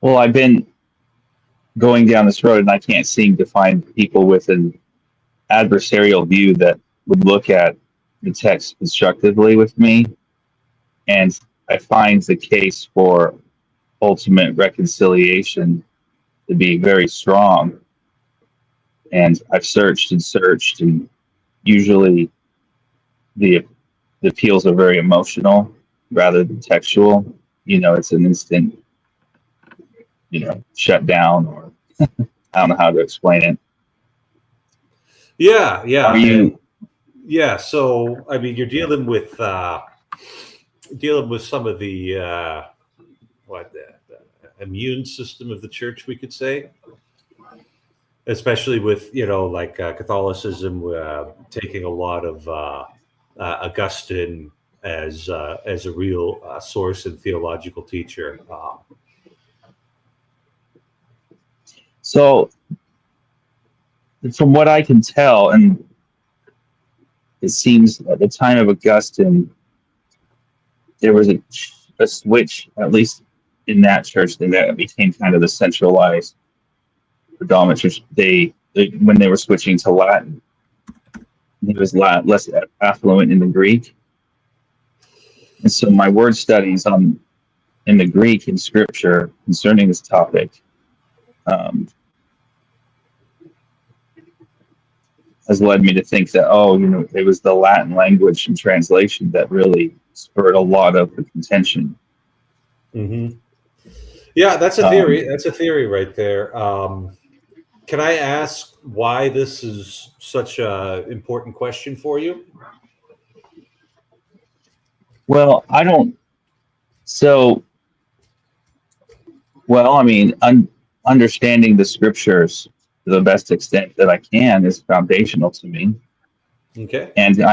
well, I've been going down this road and I can't seem to find people with an adversarial view that would look at the text constructively with me. And I find the case for ultimate reconciliation to be very strong. And I've searched, and usually the appeals are very emotional rather than textual. It's an instant, shut down, or I don't know how to explain it. Yeah. Are you? Yeah. So, I mean, you're dealing with some of the immune system of the church, we could say, especially with Catholicism taking a lot of Augustine as a real source and theological teacher. So, from what I can tell, and it seems at the time of Augustine, there was a switch, at least in that church, that became kind of the centralized predominant church. They when they were switching to Latin, it was less affluent in the Greek. And so my word studies in the Greek in Scripture concerning this topic has led me to think that, it was the Latin language and translation that really spurred a lot of the contention. Mm-hmm. Yeah, that's a theory. That's a theory right there. Can I ask why this is such an important question for you? Well, I don't. So, I mean, understanding the Scriptures to the best extent that I can is foundational to me. Okay. And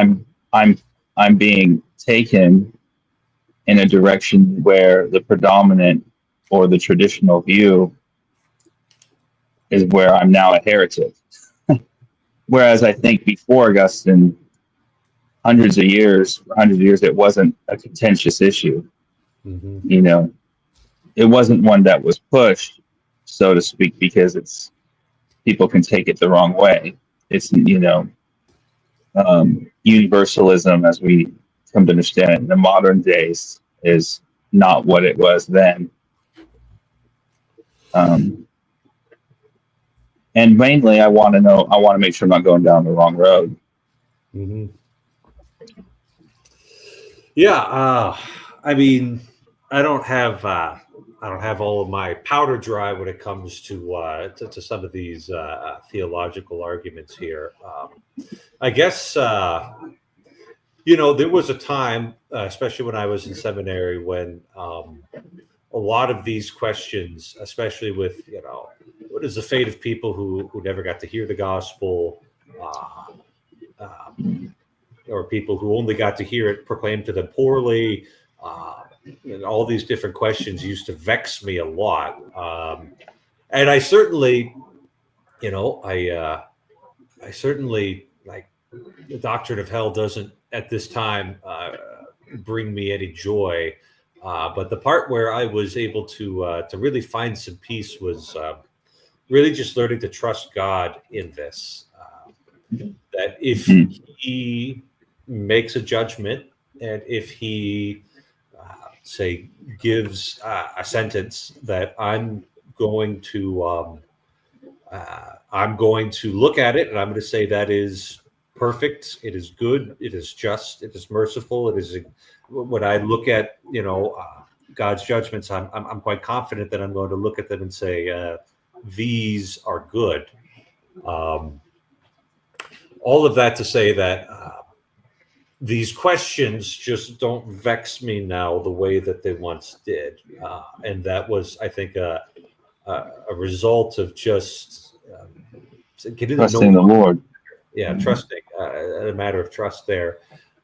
I'm being taken in a direction where the predominant or the traditional view is where I'm now a heretic. Whereas I think before Augustine, hundreds of years, it wasn't a contentious issue. Mm-hmm. It wasn't one that was pushed so to speak, because it's people can take it the wrong way. It's universalism, as we come to understand it in the modern days, is not what it was then. And mainly, I want to make sure I'm not going down the wrong road. Mm-hmm. Yeah, I mean, I don't have all of my powder dry when it comes to some of these theological arguments here. I guess there was a time, especially when I was in seminary, when a lot of these questions, especially with what is the fate of people who never got to hear the gospel, or people who only got to hear it proclaimed to them poorly, and all these different questions used to vex me a lot. And I certainly, I certainly, like, the doctrine of hell doesn't at this time bring me any joy. But the part where I was able to really find some peace was really just learning to trust God in this. That if He makes a judgment, and if He say gives a sentence, that I'm going to look at it, and I'm going to say that is perfect, it is good, it is just, it is merciful, it is. When I look at God's judgments, I'm quite confident that I'm going to look at them and say these are good. All of that to say that these questions just don't vex me now the way that they once did, and that was, I think, a result of just getting trusting the Lord. Yeah, trusting, a matter of trust there.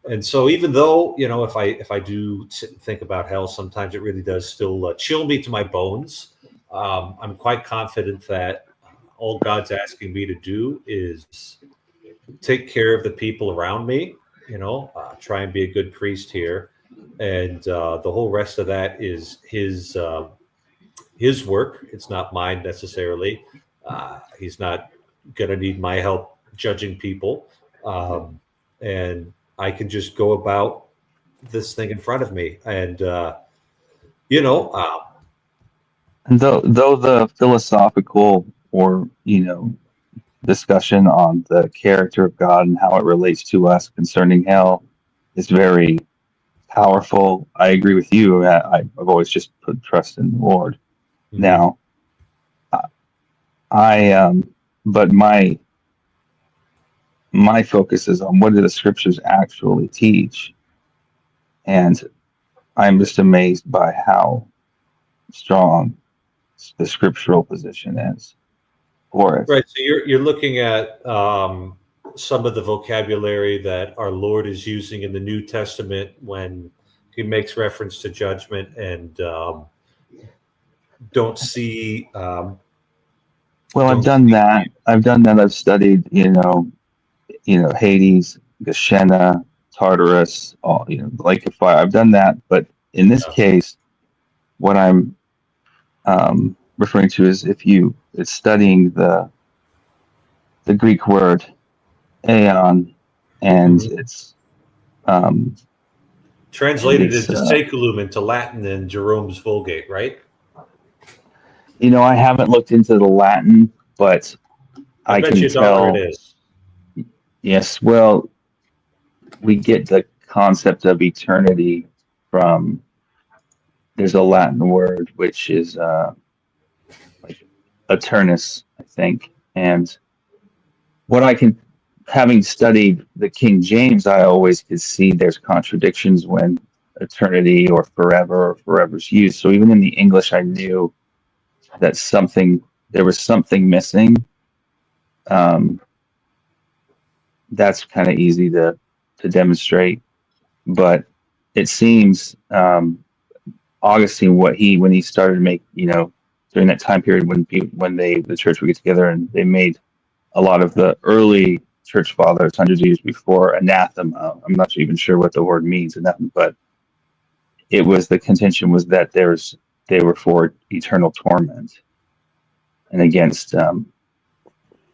And so, even though if I do think about hell, sometimes it really does still chill me to my bones. I'm quite confident that all God's asking me to do is take care of the people around me. Try and be a good priest here, and the whole rest of that is His work. It's not mine necessarily. He's not going to need my help judging people, and I can just go about this thing in front of me, and And though the philosophical or discussion on the character of God and how it relates to us concerning hell is very powerful. I agree with you. I've always just put trust in the Lord. Mm-hmm. Now, but my focus is on what do the scriptures actually teach, and I'm just amazed by how strong the scriptural position is for it. Right. So you're looking at some of the vocabulary that our Lord is using in the New Testament when He makes reference to judgment, and don't see. Well, I've done that. I've studied, Hades, Gehenna, Tartarus, all, Lake of Fire. I've done that, but in this case, what I'm referring to is it's studying the Greek word aeon, and it's translated into saeculum into Latin in Jerome's Vulgate, right? I haven't looked into the Latin, but I bet can you tell it is. Yes, well, we get the concept of eternity from, there's a Latin word which is like eternus, I think. And having studied the King James, I always could see there's contradictions when eternity or forever's used. So even in the English, I knew that there was something missing. That's kind of easy to demonstrate, but it seems Augustine, when he started to make, during that time period when the church would get together, and they made a lot of the early church fathers hundreds of years before anathema. I'm not even sure what the word means, anathema, but the contention was that they were for eternal torment. and against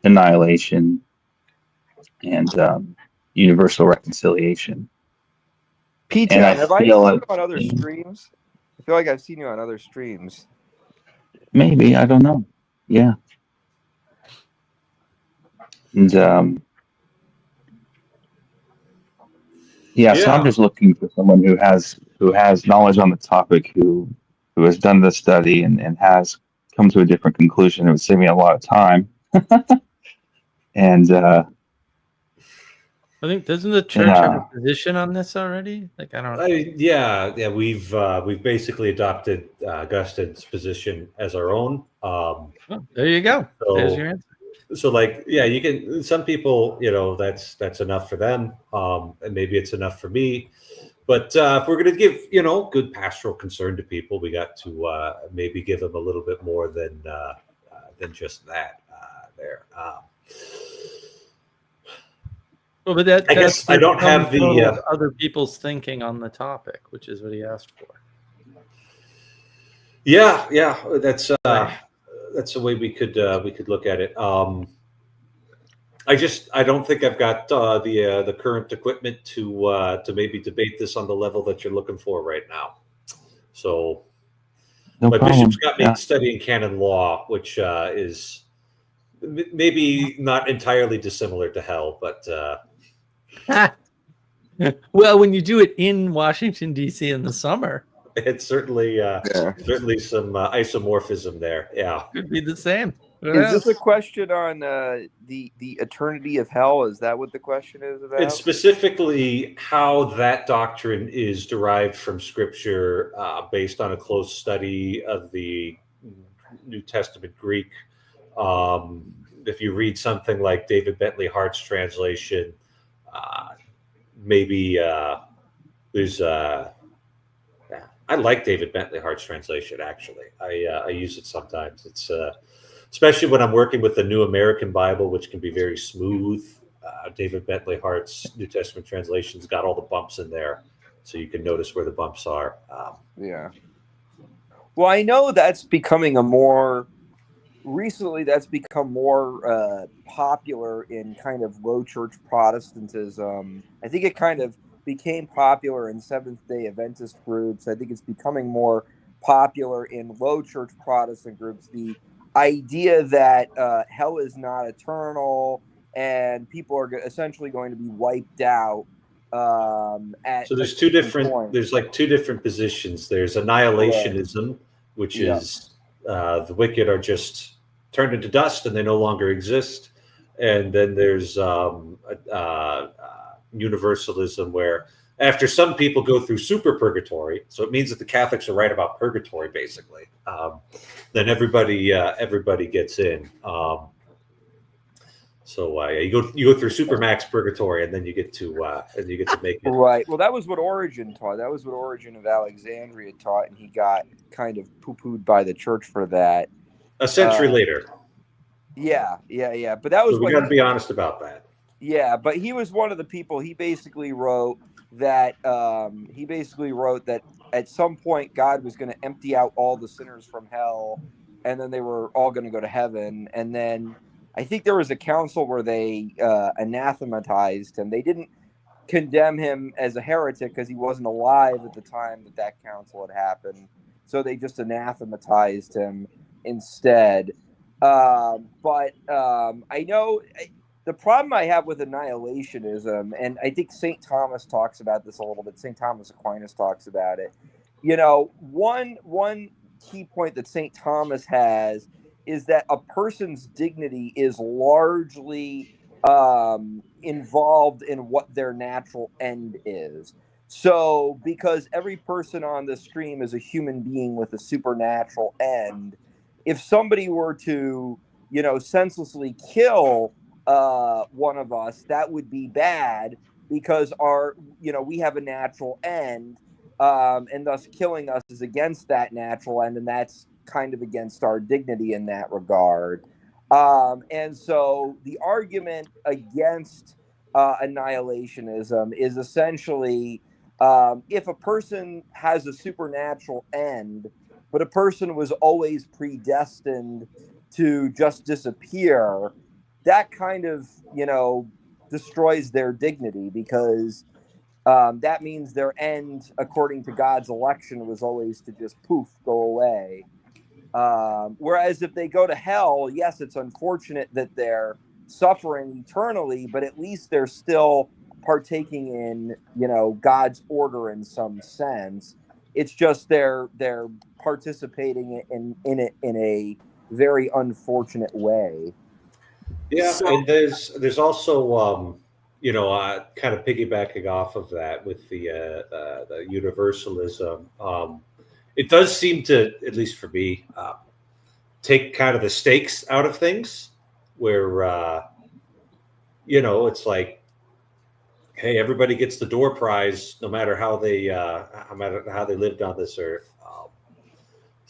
annihilation and universal reconciliation. And I P10, have I feel seen like you on other streams? I feel like I've seen you on other streams. maybe, I don't know. Yeah. And so I'm just looking for someone who has knowledge on the topic, who has done the study and has come to a different conclusion. It would save me a lot of time. And I think doesn't the church have a position on this already? Like I don't. Yeah. We've basically adopted Augustine's position as our own. There you go. So, there's your answer. So like, yeah, you can. Some people, that's enough for them, and maybe it's enough for me. But if we're going to give, good pastoral concern to people, we got to maybe give them a little bit more than just that there. Well, but I guess I don't have the other people's thinking on the topic, which is what he asked for. Yeah, that's the way we could look at it. I don't think I've got the current equipment to maybe debate this on the level that you're looking for right now. So my bishop's got me studying canon law, which is maybe not entirely dissimilar to hell, but well, when you do it in Washington D.C. in the summer, it's certainly some isomorphism there. Yeah, could be the same. Is this a question on the eternity of hell? Is that what the question is about? It's specifically how that doctrine is derived from Scripture, based on a close study of the New Testament Greek. If you read something like David Bentley Hart's translation, maybe there's I like David Bentley Hart's translation. Actually, I use it sometimes. It's especially when I'm working with the New American Bible, which can be very smooth. David Bentley Hart's New Testament translation's got all the bumps in there, so you can notice where the bumps are. Yeah. Well, I know that's becoming recently that's become more popular in kind of low church Protestantism. I think it kind of became popular in Seventh-day Adventist groups. I think it's becoming more popular in low church Protestant groups. The idea that hell is not eternal and people are essentially going to be wiped out. So there's two different positions. There's annihilationism, which is the wicked are just turned into dust and they no longer exist. And then there's universalism, where after some people go through super purgatory, so it means that the Catholics are right about purgatory, basically. Then everybody gets in. So you go through supermax purgatory, and then you get to make it. Right. Well, that was what Origen taught. That was what Origen of Alexandria taught, and he got kind of poo-pooed by the church for that. A century later. Yeah. But that was. So we got to be honest about that. Yeah, but he was one of the people. He basically wrote that. At some point God was going to empty out all the sinners from hell, and then they were all going to go to heaven. And then I think there was a council where they anathematized him. They didn't condemn him as a heretic because he wasn't alive at the time that council had happened. So they just anathematized him instead. But I know the problem I have with annihilationism, and I think St. Thomas talks about this a little bit. St. Thomas Aquinas talks about it. One key point that St. Thomas has is that a person's dignity is largely involved in what their natural end is. So because every person on the stream is a human being with a supernatural end, if somebody were to, senselessly kill one of us, that would be bad because we have a natural end, and thus killing us is against that natural end, and that's kind of against our dignity in that regard. And so the argument against annihilationism is essentially if a person has a supernatural end, but a person was always predestined to just disappear, that kind of, destroys their dignity, because that means their end, according to God's election, was always to just poof, go away. Whereas if they go to hell, yes, it's unfortunate that they're suffering eternally, but at least they're still partaking in, God's order in some sense. It's just they're participating in it in a very unfortunate way. Yeah, and there's also kind of piggybacking off of that with the universalism. It does seem to, at least for me, take kind of the stakes out of things, where it's like, hey, everybody gets the door prize, no matter how they lived on this earth.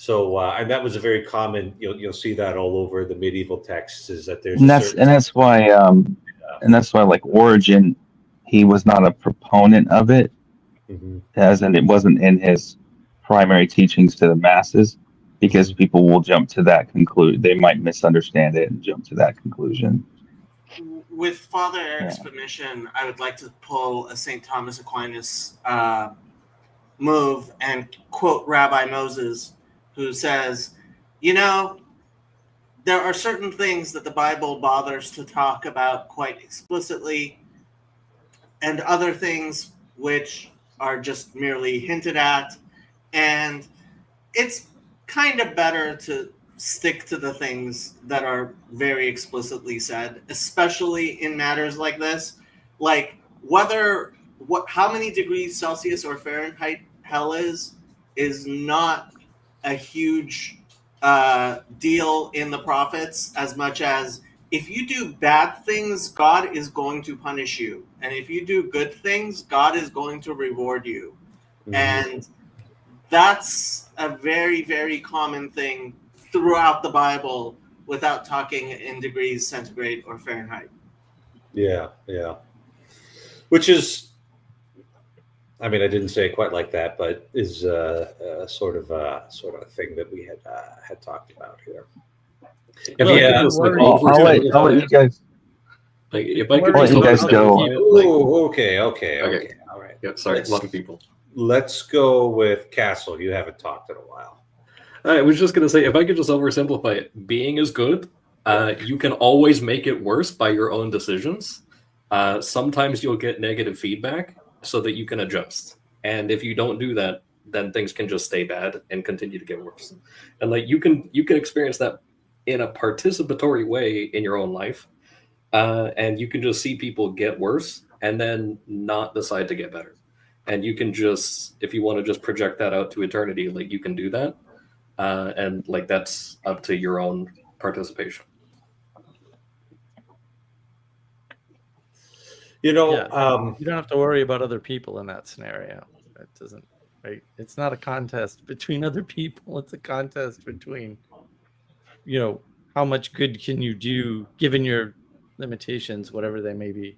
And that was a very common. You'll see that all over the medieval texts. Is that there's that's why like Origen, he was not a proponent of it, as in it wasn't in his primary teachings to the masses, because people will jump to that conclusion. They might misunderstand it and jump to that conclusion. With Father Eric's permission, I would like to pull a St. Thomas Aquinas move and quote Rabbi Moses, who says, there are certain things that the Bible bothers to talk about quite explicitly, and other things which are just merely hinted at. And it's kind of better to stick to the things that are very explicitly said, especially in matters like this. Like how many degrees Celsius or Fahrenheit hell is not a huge deal in the prophets, as much as if you do bad things, God is going to punish you. And if you do good things, God is going to reward you. And that's a very, very common thing throughout the Bible, without talking in degrees centigrade or Fahrenheit. Yeah. Which is, I mean, I didn't say it quite like that, but is a sort of a thing that we had talked about here. I'll let you guys. Like, if I could I'll let you guys go. Okay. All right. Yeah, sorry, a lot of people. Let's go with Castle. You haven't talked in a while. I was just going to say, if I could just oversimplify it, being is good. You can always make it worse by your own decisions. Sometimes you'll get negative feedback so that you can adjust. And if you don't do that, then things can just stay bad and continue to get worse. And like you can experience that in a participatory way in your own life. And you can just see people get worse and then not decide to get better. And you can just, if you want to just project that out to eternity, like you can do that. And like that's up to your own participation. You don't have to worry about other people in that scenario. It doesn't, right? It's not a contest between other people. It's a contest between, how much good can you do given your limitations, whatever they may be.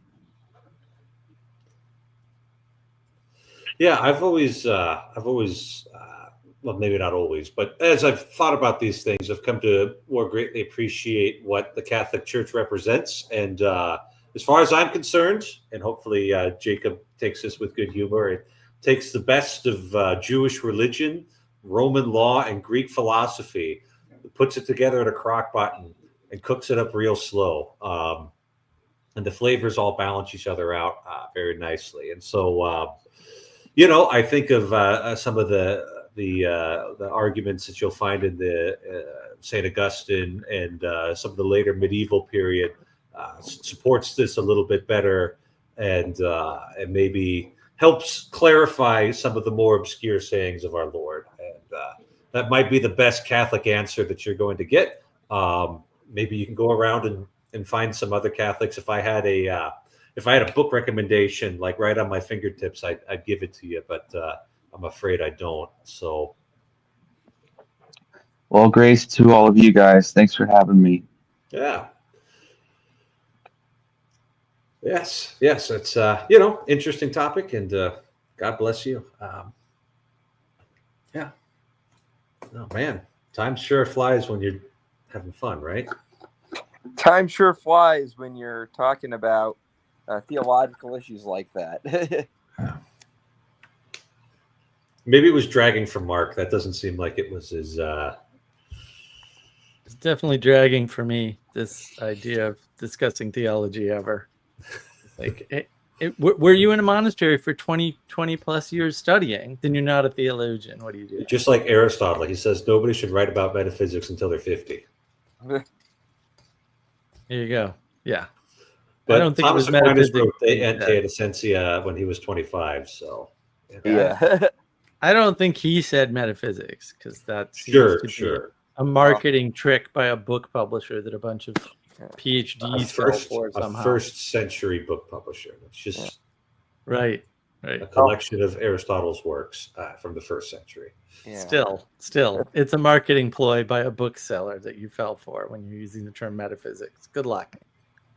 Yeah, I've always, well, maybe not always, but as I've thought about these things, I've come to more greatly appreciate what the Catholic Church represents. And as far as I'm concerned, and hopefully Jacob takes this with good humor, it takes the best of Jewish religion, Roman law, and Greek philosophy, puts it together in a crock pot and cooks it up real slow. And the flavors all balance each other out very nicely. And so, I think of some of the arguments that you'll find in the St. Augustine and some of the later medieval period supports this a little bit better, and maybe helps clarify some of the more obscure sayings of our Lord. And that might be the best Catholic answer that you're going to get. Maybe you can go around and find some other Catholics. If I had a book recommendation like right on my fingertips, I'd give it to you, but I'm afraid I don't. So, well, grace to all of you guys. Thanks for having me. Yeah. Yes. It's interesting topic, and God bless you. Yeah. Oh man, time sure flies when you're having fun, right? Time sure flies when you're talking about theological issues like that. Maybe it was dragging for Mark. That doesn't seem like it was his. It's definitely dragging for me, this idea of discussing theology ever. Like, were you in a monastery for 20 plus years studying? Then you're not a theologian. What do you do? Just like Aristotle, he says nobody should write about metaphysics until they're 50. There you go. Yeah. But I don't think Thomas it was Aquinas metaphysics. wrote De Ente et Essentia when he was 25. So, Yeah. I don't think he said metaphysics, because that seems to be a marketing trick by a book publisher that a bunch of PhDs fell for somehow. A first century book publisher. It's just right. a collection of Aristotle's works from the first century. Yeah. Still, it's a marketing ploy by a bookseller that you fell for when you're using the term metaphysics. Good luck.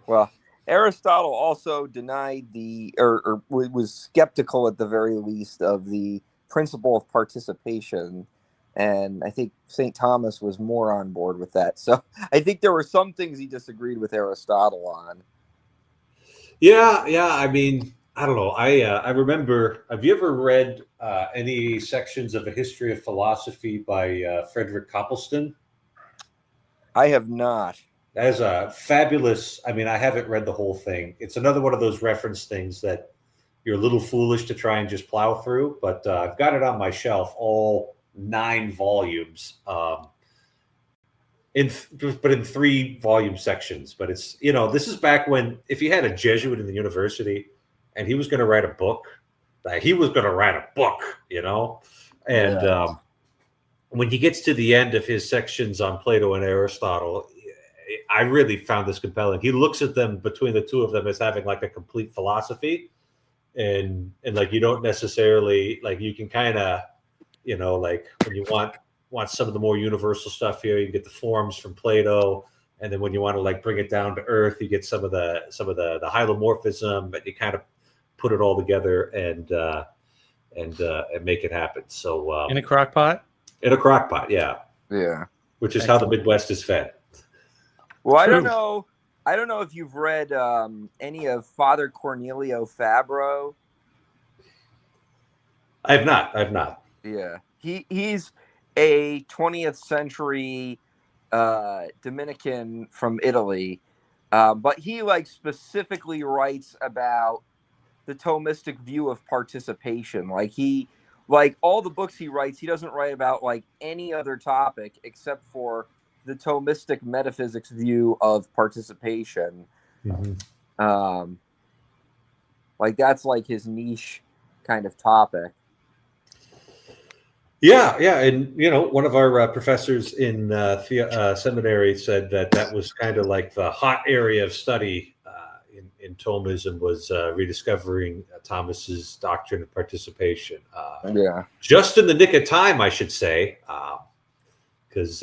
Well, Aristotle also denied or was skeptical at the very least of the principle of participation. And I think St. Thomas was more on board with that. So I think there were some things he disagreed with Aristotle on. Yeah. I mean, I don't know. I remember. Have you ever read any sections of A History of Philosophy by Frederick Copleston? I have not. That is a fabulous. I mean, I haven't read the whole thing. It's another one of those reference things that you're a little foolish to try and just plow through. But I've got it on my shelf, all 9 volumes, in 3 volume sections. But it's, this is back when, if you had a Jesuit in the university and he was going to write a book, and when he gets to the end of his sections on Plato and Aristotle, I really found this compelling. He looks at them, between the two of them, as having like a complete philosophy, and like, you don't necessarily, like, you can kind of, like, when you want some of the more universal stuff here, you get the forms from Plato, and then when you want to like bring it down to earth, you get some of the hylomorphism, but you kind of put it all together and make it happen. So in a crock pot? In a crock pot, yeah. Which is how the Midwest is fed. Well, I don't know if you've read any of Father Cornelio Fabro. I've not. Yeah, he's a 20th century Dominican from Italy, but he like specifically writes about the Thomistic view of participation. Like all the books he writes, he doesn't write about like any other topic except for the Thomistic metaphysics view of participation. Mm-hmm. Like that's like his niche kind of topic. Yeah, and one of our professors in seminary said that was kind of like the hot area of study in Thomism, was rediscovering Thomas's doctrine of participation. Just in the nick of time, I should say, because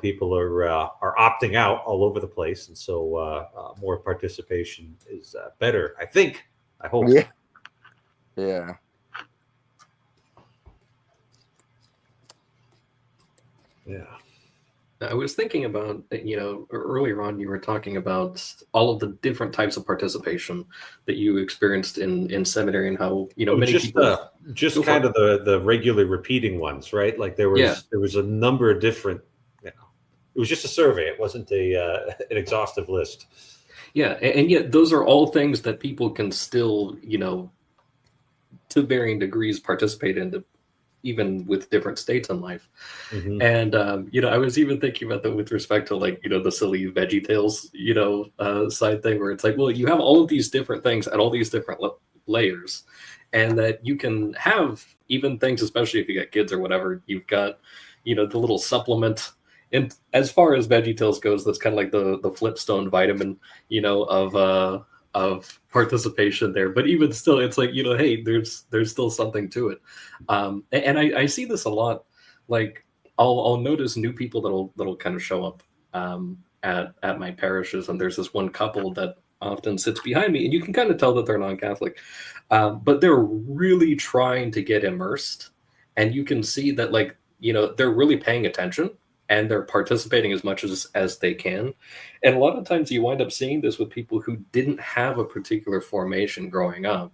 people are opting out all over the place, and so more participation is better. I think. I hope. Yeah. Yeah. I was thinking about, earlier on you were talking about all of the different types of participation that you experienced in seminary, and how, many people just kind of the regular repeating ones, right? Like there was a number of different, it was just a survey. It wasn't an exhaustive list. Yeah. And yet those are all things that people can still, to varying degrees participate in, even with different states in life. Mm-hmm. And, I was even thinking about that with respect to like, the silly Veggie Tales, side thing, where it's like, well, you have all of these different things at all these different layers, and that you can have even things, especially if you got kids or whatever, you've got, the little supplement. And as far as Veggie Tales goes, that's kind of like the Flipstone vitamin, of participation there. But even still, it's like, hey, there's still something to it. And I see this a lot. Like I'll notice new people that'll kind of show up at my parishes, and there's this one couple that often sits behind me, and you can kind of tell that they're non-Catholic, but they're really trying to get immersed, and you can see that, like, they're really paying attention, and they're participating as much as they can. And a lot of times you wind up seeing this with people who didn't have a particular formation growing up.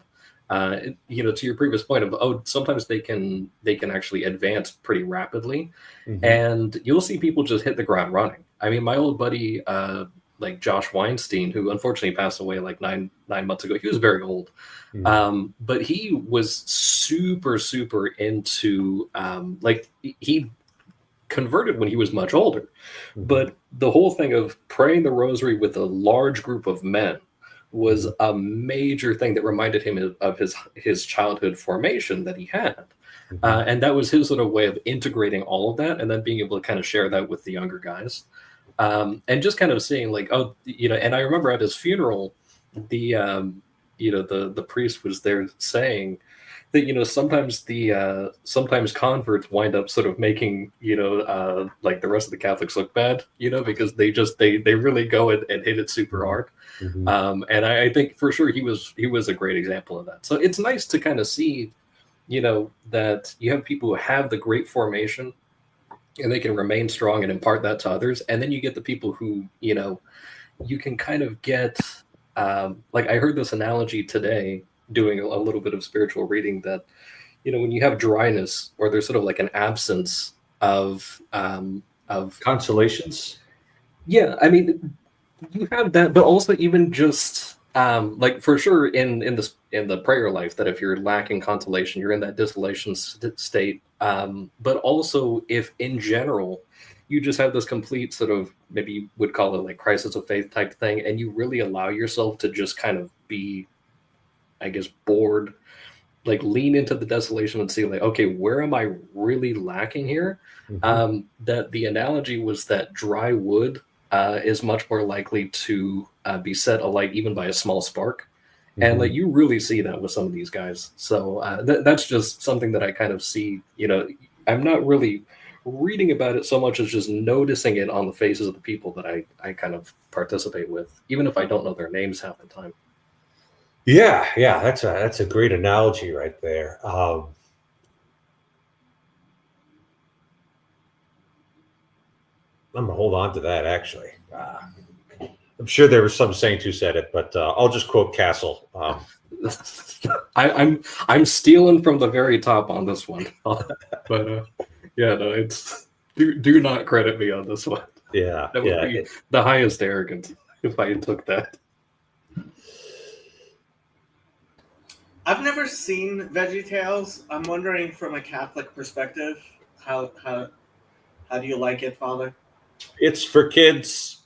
To your previous point of, sometimes they can actually advance pretty rapidly, and you'll see people just hit the ground running. I mean, my old buddy, like Josh Weinstein, who unfortunately passed away like nine months ago. He was very old, but he was super, super into he converted when he was much older. But the whole thing of praying the rosary with a large group of men was a major thing that reminded him of his childhood formation that he had. And that was his sort of way of integrating all of that and then being able to kind of share that with the younger guys. And just kind of seeing like, and I remember at his funeral, the priest was there saying that, sometimes converts wind up sort of making, like the rest of the Catholics look bad, because they really go and hit it super hard. And I think for sure he was a great example of that. So it's nice to kind of see, that you have people who have the great formation and they can remain strong and impart that to others. And then you get the people who, you can kind of get, like I heard this analogy today doing a little bit of spiritual reading that, when you have dryness or there's sort of like an absence of consolations. Yeah. I mean, you have that, but also even just like for sure in the prayer life, that if you're lacking consolation, you're in that desolation state. But also if in general, you just have this complete sort of, maybe you would call it like crisis of faith type thing. And you really allow yourself to just kind of be, I guess, bored, like lean into the desolation and see like, okay, where am I really lacking here? That the analogy was that dry wood is much more likely to be set alight even by a small spark. And like you really see that with some of these guys. So that's just something that I kind of see, I'm not really reading about it so much as just noticing it on the faces of the people that I kind of participate with, even if I don't know their names half the time. Yeah, that's a great analogy right there. I'm gonna hold on to that actually. I'm sure there was some saint who said it, but I'll just quote Castle. I'm stealing from the very top on this one, but it's do not credit me on this one. Yeah, that would be the highest arrogance if I took that. I've never seen Veggie Tales. I'm wondering from a Catholic perspective, how do you like it, Father? It's for kids.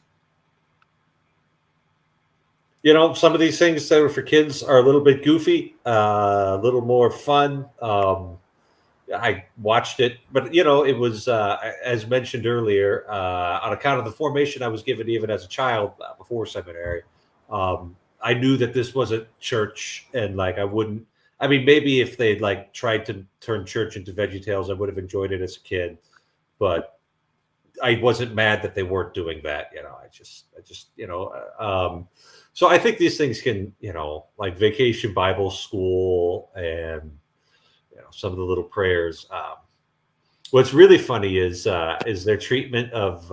Some of these things that are for kids are a little bit goofy, a little more fun. I watched it, but it was as mentioned earlier, on account of the formation I was given even as a child before seminary. I knew that this wasn't church, and like maybe if they'd like tried to turn church into Veggie Tales, I would have enjoyed it as a kid, but I wasn't mad that they weren't doing that. So I think these things can, like Vacation Bible School and some of the little prayers. What's really funny is their treatment of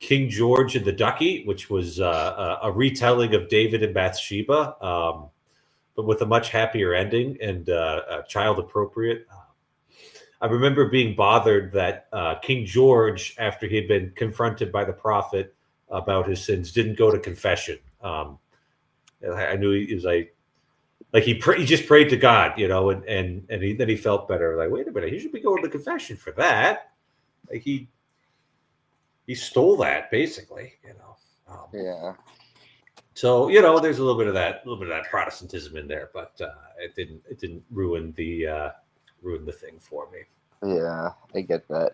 King George and the Ducky, which was a retelling of David and Bathsheba, but with a much happier ending and child appropriate. I remember being bothered that King George, after he had been confronted by the prophet about his sins, didn't go to confession. I knew he was like he just prayed to God, and then he felt better. Like, wait a minute, he should be going to confession for that. Like he stole that basically, Yeah. So there's a little bit of that Protestantism in there, but it didn't ruin the thing for me. Yeah, I get that.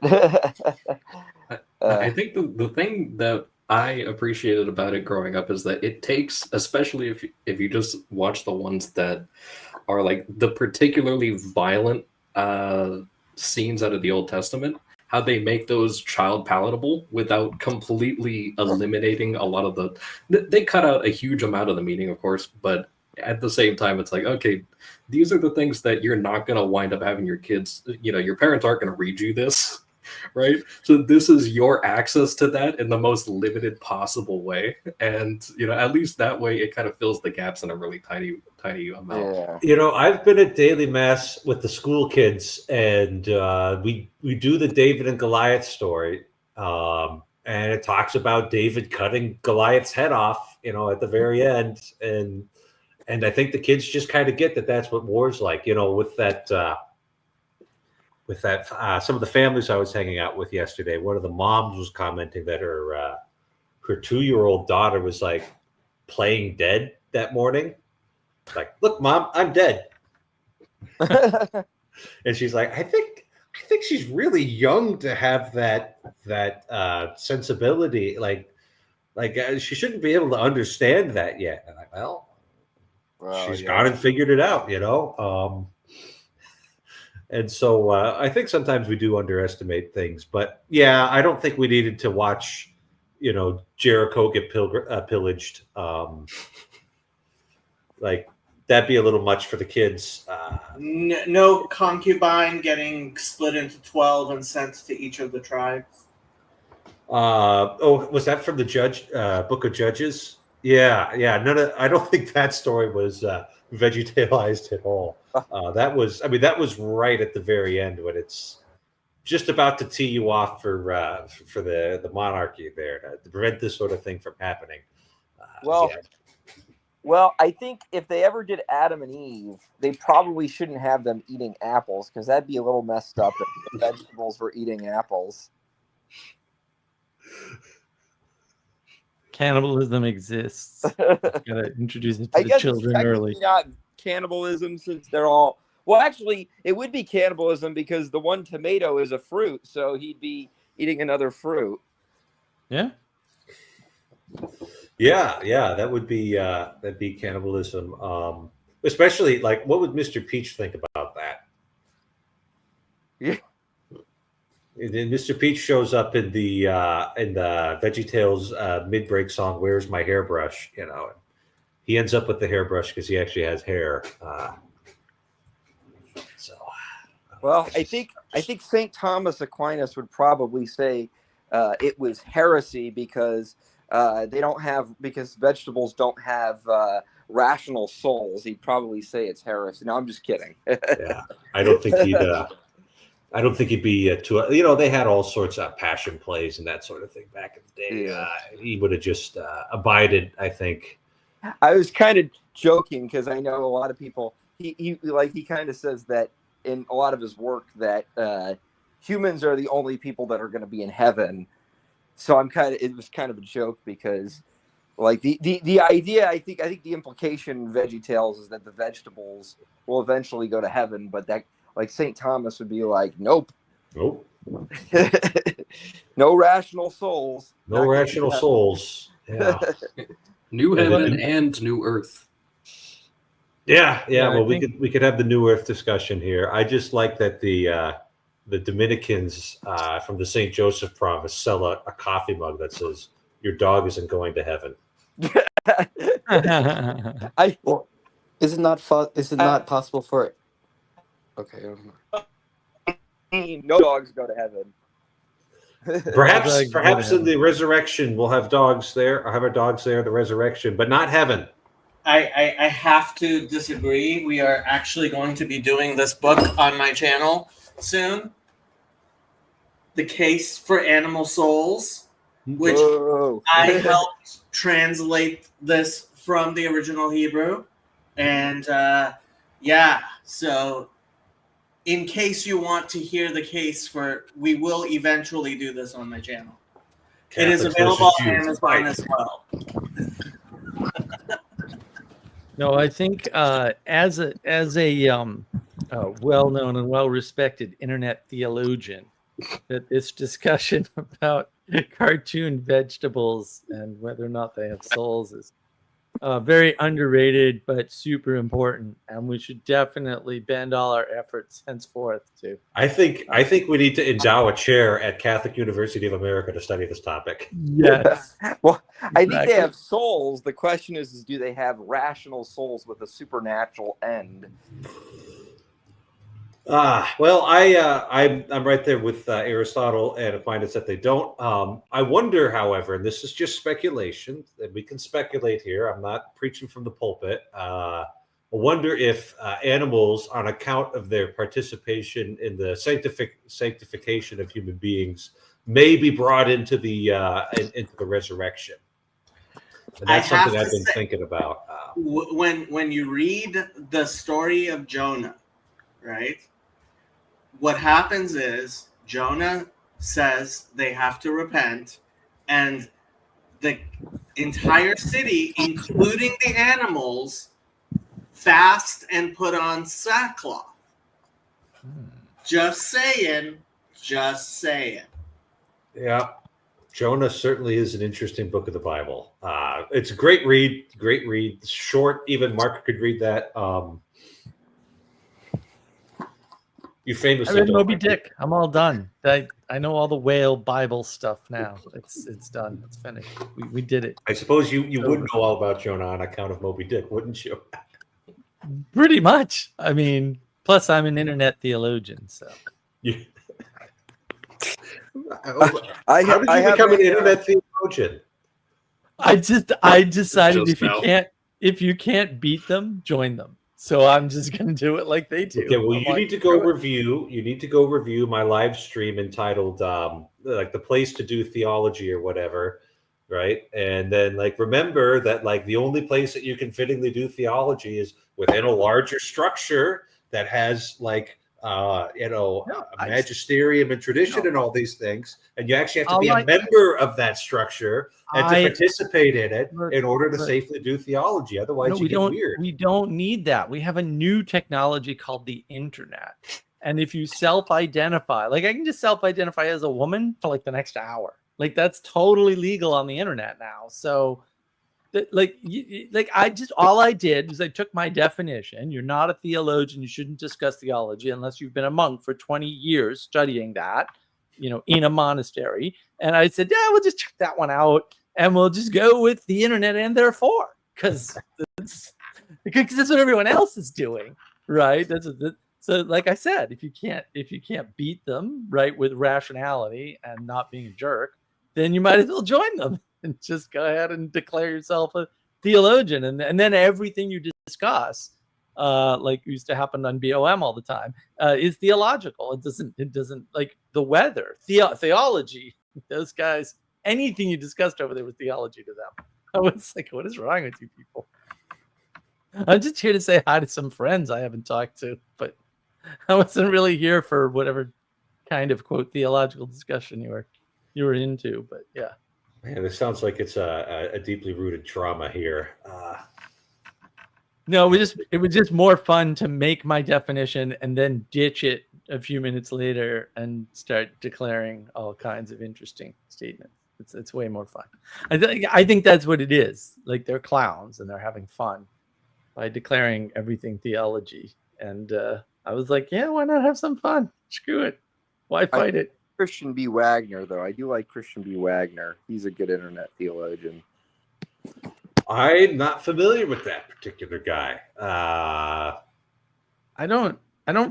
I think the thing that I appreciated about it growing up is that it takes, especially if you just watch the ones that are like the particularly violent scenes out of the Old Testament, how they make those child palatable without completely eliminating a lot of they cut out a huge amount of the meaning, of course, but at the same time, it's like, okay, these are the things that you're not going to wind up having your kids, your parents aren't going to read you this, right? So this is your access to that in the most limited possible way. And, at least that way it kind of fills the gaps in a really tiny amount. Yeah. I've been at daily mass with the school kids, and we do the David and Goliath story. And it talks about David cutting Goliath's head off, at the very end. And I think the kids just kind of get that that's what war's like, with that some of the families I was hanging out with yesterday, one of the moms was commenting that her 2-year-old daughter was like playing dead that morning. Like, look, Mom, I'm dead. And she's like, I think she's really young to have that sensibility. Like she shouldn't be able to understand that yet. And I'm like, well, she's gone and figured it out, and so I think sometimes we do underestimate things. But yeah, I don't think we needed to watch, Jericho get pillaged. Like, that'd be a little much for the kids. No concubine getting split into 12 and sent to each of the tribes. Was that from the Book of Judges? Yeah. I don't think that story was vegetalized at all. That was right at the very end when it's just about to tee you off for the monarchy there to prevent this sort of thing from happening. Well, I think if they ever did Adam and Eve, they probably shouldn't have them eating apples, because that'd be a little messed up if the vegetables were eating apples. Cannibalism exists. Gotta introduce it to the children early. Not cannibalism, since they're all. Well, actually, it would be cannibalism because the one tomato is a fruit, so he'd be eating another fruit. Yeah. Yeah, that would be that'd be cannibalism. Especially, like, what would Mr. Peach think about that? Yeah. And then Mr. Peach shows up in the VeggieTales mid-break song, "Where's My Hairbrush?" He ends up with the hairbrush because he actually has hair. Well, I think St. Thomas Aquinas would probably say it was heresy because because vegetables don't have rational souls. He'd probably say it's heresy. No, I'm just kidding. Yeah, I don't think he'd be too. They had all sorts of passion plays and that sort of thing back in the day. Yeah. He would have just abided, I think. I was kind of joking because I know a lot of people. He kind of says that in a lot of his work that humans are the only people that are going to be in heaven. So it was kind of a joke because, like, the idea, I think the implication in VeggieTales is that the vegetables will eventually go to heaven, but that, like, St. Thomas would be like, nope. No rational souls. No rational souls. Yeah. New heaven and new earth. Yeah. Well, we could have the new earth discussion here. I just like that the Dominicans from the St. Joseph province sell a coffee mug that says, "Your dog isn't going to heaven." Is it not possible for it? Okay. No dogs go to heaven. Perhaps in the resurrection we'll have dogs there. I'll have our dogs there in the resurrection, but not heaven. I have to disagree. We are actually going to be doing this book on my channel soon. The Case for Animal Souls, which I helped translate this from the original Hebrew. And so in case you want to hear the case for, we will eventually do this on my channel. It is available on Amazon as well. No, I think as a well-known and well-respected internet theologian, that this discussion about cartoon vegetables and whether or not they have souls is Very underrated, but super important, and we should definitely bend all our efforts henceforth to. I think we need to endow a chair at Catholic University of America to study this topic. Yes. Well, I think Exactly. they have souls. The question is do they have rational souls with a supernatural end? Well, I'm right there with Aristotle and Aquinas that they don't. I wonder, however, and this is just speculation, and we can speculate here. I'm not preaching from the pulpit. I wonder if animals, on account of their participation in the sanctification of human beings, may be brought into the resurrection. And that's something I've been thinking about. When you read the story of Jonah, right? What happens is Jonah says they have to repent, and the entire city, including the animals, fast and put on sackcloth. Just saying. Yeah. Jonah certainly is an interesting book of the Bible. It's a great read. Short, even Mark could read that. You famously I read Moby Dick. I'm all done. I know all the whale Bible stuff now. It's done. It's finished. We did it. I suppose you would know all about Jonah on account of Moby Dick, wouldn't you? Pretty much. I mean, plus I'm an internet theologian, so. How did you become an internet theologian? I decided if you can't beat them, join them. So I'm just going to do it like they do. Okay, well, you need to go review my live stream entitled like the place to do theology or whatever, right? And then remember that the only place that you can fittingly do theology is within a larger structure that has magisterium and tradition and all these things, and you actually have to be a member of that structure and to participate in it in order to safely do theology. Otherwise, you get weird. We don't need that. We have a new technology called the internet, and if you self-identify, I can just self-identify as a woman for the next hour. That's totally legal on the internet now. So. All I did was I took my definition. You're not a theologian. You shouldn't discuss theology unless you've been a monk for 20 years studying that, in a monastery. And I said, yeah, we'll just check that one out, and we'll just go with the internet and therefore, because that's what everyone else is doing, right? So, like I said, if you can't beat them, right, with rationality and not being a jerk, then you might as well join them. And just go ahead and declare yourself a theologian, and then everything you discuss, like used to happen on BOM all the time, is theological. It doesn't like the weather, theology. Those guys, anything you discussed over there was theology to them. I was like, what is wrong with you people? I'm just here to say hi to some friends I haven't talked to, but I wasn't really here for whatever kind of quote theological discussion you were into. But yeah. Man, it sounds like it's a deeply rooted trauma here. No, it was just more fun to make my definition and then ditch it a few minutes later and start declaring all kinds of interesting statements. It's way more fun. I think that's what it is. They're clowns and they're having fun by declaring everything theology. And I was like, yeah, why not have some fun? Screw it. Why fight it? Christian B. Wagner, though. I do like Christian B. Wagner. He's a good internet theologian. I'm not familiar with that particular guy. I don't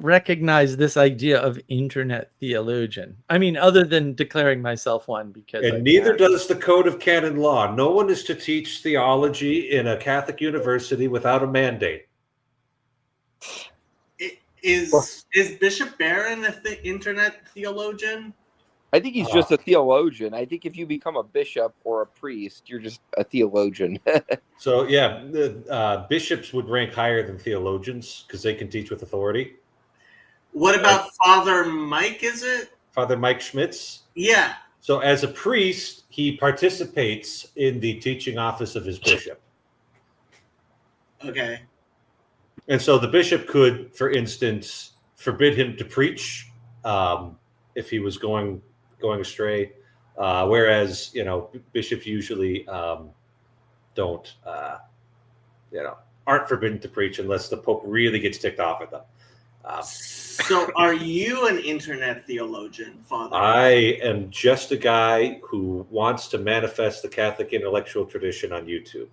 recognize this idea of internet theologian. I mean, other than declaring myself one, because neither does the Code of Canon Law. No one is to teach theology in a Catholic university without a mandate. Is Bishop Barron an internet theologian? I think he's just a theologian. I think if you become a bishop or a priest, you're just a theologian. So, yeah, bishops would rank higher than theologians because they can teach with authority. What about Father Mike, is it? Father Mike Schmitz? Yeah. So, as a priest, he participates in the teaching office of his bishop. Okay. And so the bishop could, for instance, forbid him to preach if he was going astray, whereas bishops usually don't aren't forbidden to preach unless the Pope really gets ticked off at them. So are you an internet theologian, Father? I am just a guy who wants to manifest the Catholic intellectual tradition on YouTube.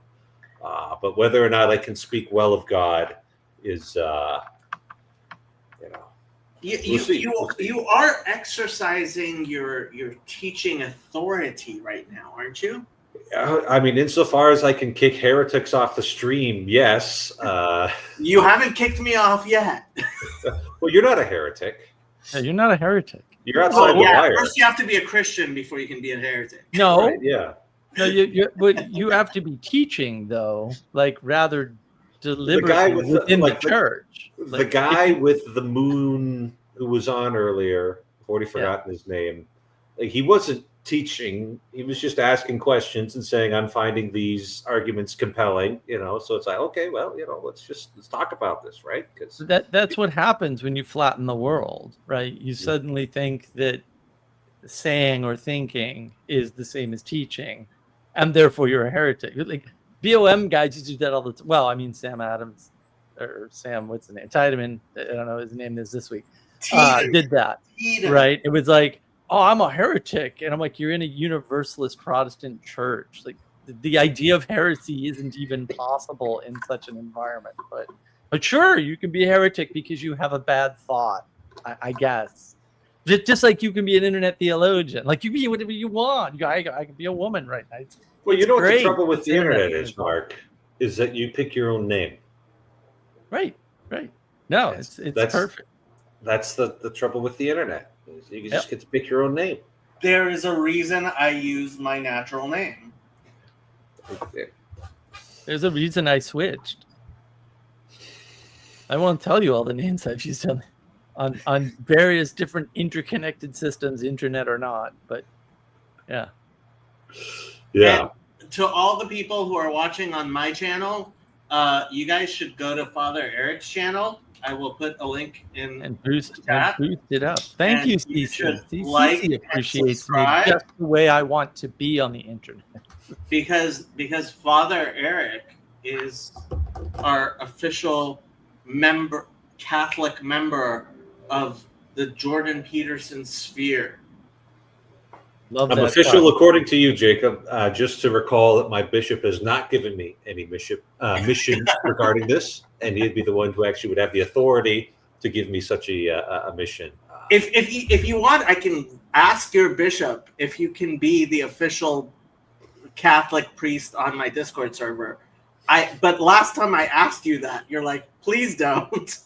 But whether or not I can speak well of God is, You are exercising your teaching authority right now, aren't you? I mean, insofar as I can kick heretics off the stream, yes. You haven't kicked me off yet. Well, you're not a heretic. No, you're not a heretic. You're outside the wire. First you have to be a Christian before you can be a heretic. No, Right, yeah. No, but you have to be teaching though, like rather deliberately within the church. The guy with the moon who was on earlier, I've already forgotten his name. Like, he wasn't teaching; he was just asking questions and saying, "I'm finding these arguments compelling." So it's like, okay, well, let's talk about this, right? Because that's what happens when you flatten the world, right? You suddenly think that saying or thinking is the same as teaching, and therefore you're a heretic. Like BOM guys used to do that all the time. Well, I mean, Sam Adams or Sam, what's his name? Tiedemann, I don't know what his name is this week. Did that, right? It was like, oh, I'm a heretic, and I'm like, you're in a Universalist Protestant church. Like the idea of heresy isn't even possible in such an environment. But sure, you can be a heretic because you have a bad thought, I guess. Just like you can be an internet theologian, like you can be whatever you want. I can be a woman right now. Well, you know what the trouble with the internet is, Mark, is that you pick your own name. Right. No, it's perfect. That's the trouble with the internet. You just get to pick your own name. There is a reason I use my natural name. There's a reason I switched. I won't tell you all the names I've used on various different interconnected systems, internet or not, but yeah. And to all the people who are watching on my channel, you guys should go to Father Eric's channel. I will put a link in and boost it up. Thank you, Cece. Cece appreciates me just the way I want to be on the internet. Because Father Eric is our official Catholic member of the Jordan Peterson sphere. I'm official according to you, Jacob. Just to recall that my bishop has not given me any mission regarding this, and he'd be the one who actually would have the authority to give me such a mission. If you want, I can ask your bishop if you can be the official Catholic priest on my Discord server. But last time I asked you that, you're like, please don't.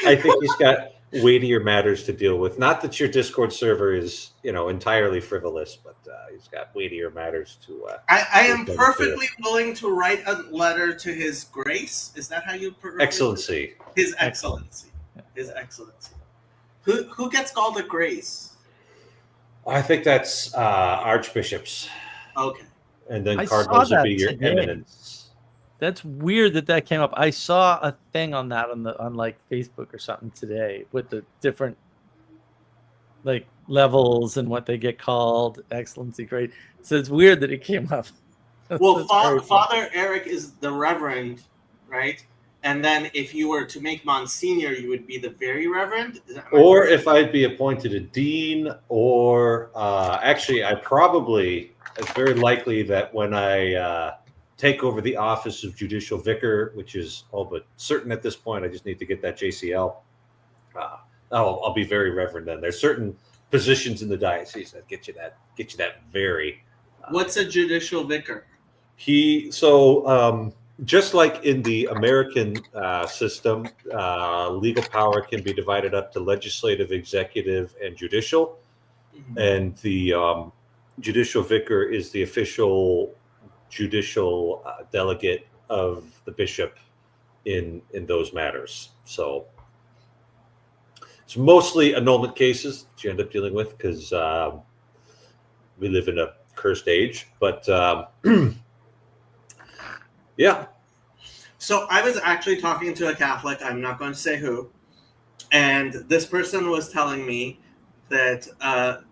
I think he's got weightier matters to deal with. Not that your Discord server is, entirely frivolous, but he's got weightier matters to. I am perfectly willing to write a letter to His Grace. Is that how you pronounce it? Excellency. His Excellency. His Excellency. Who gets called a grace? I think that's archbishops. Okay. And then cardinals would be your eminence. That's weird that came up. I saw a thing on that on like Facebook or something today with the different like levels and what they get called. Excellency, great. So it's weird that it came up. Well, Father Eric is the Reverend, right? And then if you were to make Monsignor, you would be the Very Reverend? Or if I'd be appointed a dean, or actually, it's very likely that when I take over the office of judicial vicar, which is all but certain at this point, I just need to get that JCL. I'll be very reverend then. There's certain positions in the diocese that get you that very. What's a judicial vicar? Just like in the American system, legal power can be divided up to legislative, executive, and judicial. Mm-hmm. And the judicial vicar is the official judicial delegate of the bishop in those matters. So it's mostly annulment cases that you end up dealing with because we live in a cursed age. But yeah. So I was actually talking to a Catholic, I'm not going to say who, and this person was telling me that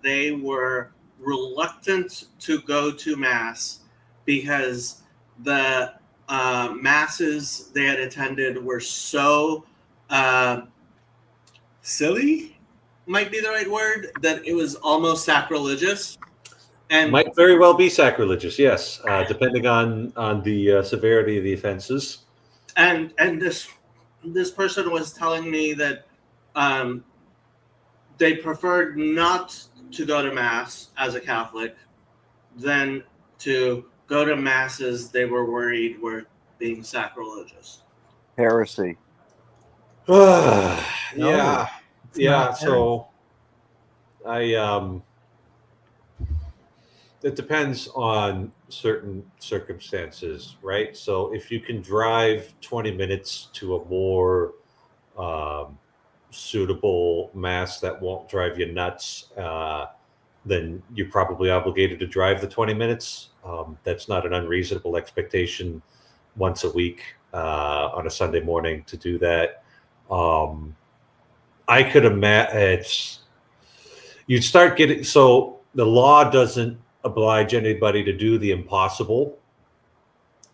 they were reluctant to go to Mass because the masses they had attended were so silly, might be the right word, that it was almost sacrilegious. And might very well be sacrilegious, yes, depending on the severity of the offenses. And this person was telling me that they preferred not to go to mass as a Catholic than to go to masses they were worried were being sacrilegious. Heresy. Yeah. So it depends on certain circumstances, right? So if you can drive 20 minutes to a more suitable mass that won't drive you nuts, then you're probably obligated to drive the 20 minutes. That's not an unreasonable expectation once a week on a Sunday morning to do that. I could imagine you'd start getting, so the law doesn't oblige anybody to do the impossible.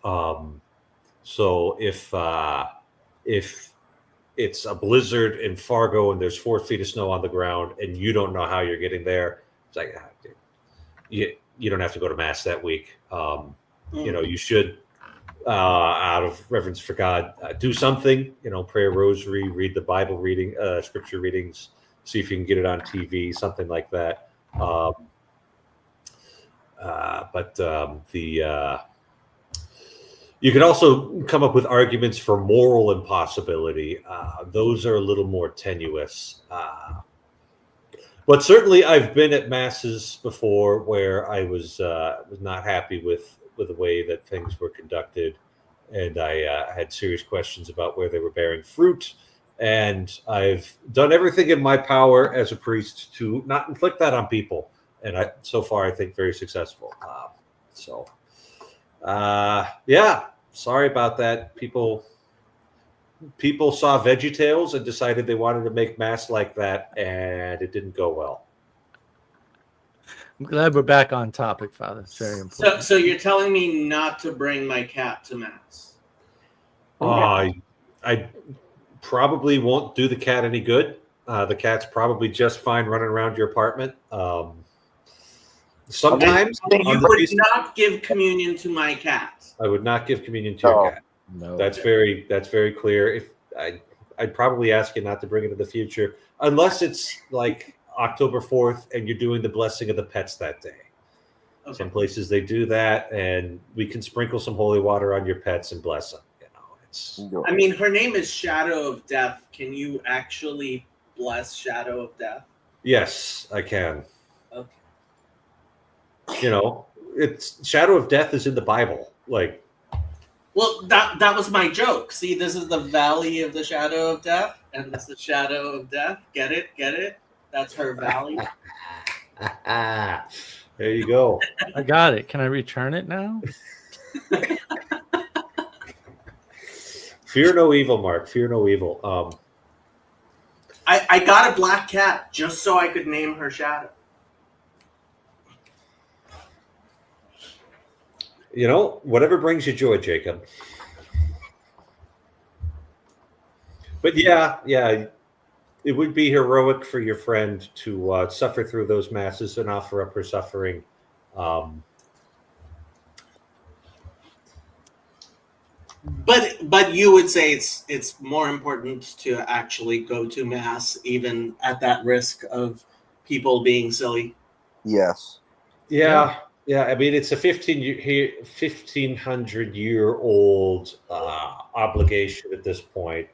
So if it's a blizzard in Fargo and there's 4 feet of snow on the ground and you don't know how you're getting there, it's like, you don't have to go to mass that week. You should, out of reverence for God, do something, pray a rosary, read the Bible reading, scripture readings, see if you can get it on TV, something like that. You can also come up with arguments for moral impossibility. Those are a little more tenuous. But certainly I've been at masses before where I was not happy with the way that things were conducted. And I had serious questions about where they were bearing fruit. And I've done everything in my power as a priest to not inflict that on people. And so far, I think very successful. Sorry about that. People saw Veggie Tales and decided they wanted to make mass like that, and it didn't go well. I'm glad we're back on topic, Father. It's very important. So you're telling me not to bring my cat to mass? I probably won't do the cat any good. The cat's probably just fine running around your apartment. Sometimes you would not give communion to my cat. I would not give communion to your cat. No, that's very clear. If I'd probably ask you not to bring it in the future, unless it's like October 4th and you're doing the blessing of the pets that day. Okay. Some places they do that, and we can sprinkle some holy water on your pets and bless them. I mean, her name is Shadow of Death. Can you actually bless Shadow of Death? Yes, I can. Okay. It's Shadow of Death is in the Bible. Well, that was my joke. See, this is the Valley of the Shadow of Death, and this is the Shadow of Death. Get it? That's her valley. There you go. I got it. Can I return it now? Fear no evil, Mark. Fear no evil. I got a black cat just so I could name her Shadow. Whatever brings you joy, Jacob. But yeah, it would be heroic for your friend to suffer through those masses and offer up her suffering. But you would say it's more important to actually go to mass, even at that risk of people being silly. Yes. Yeah. I mean, it's a 1,500-year-old obligation at this point.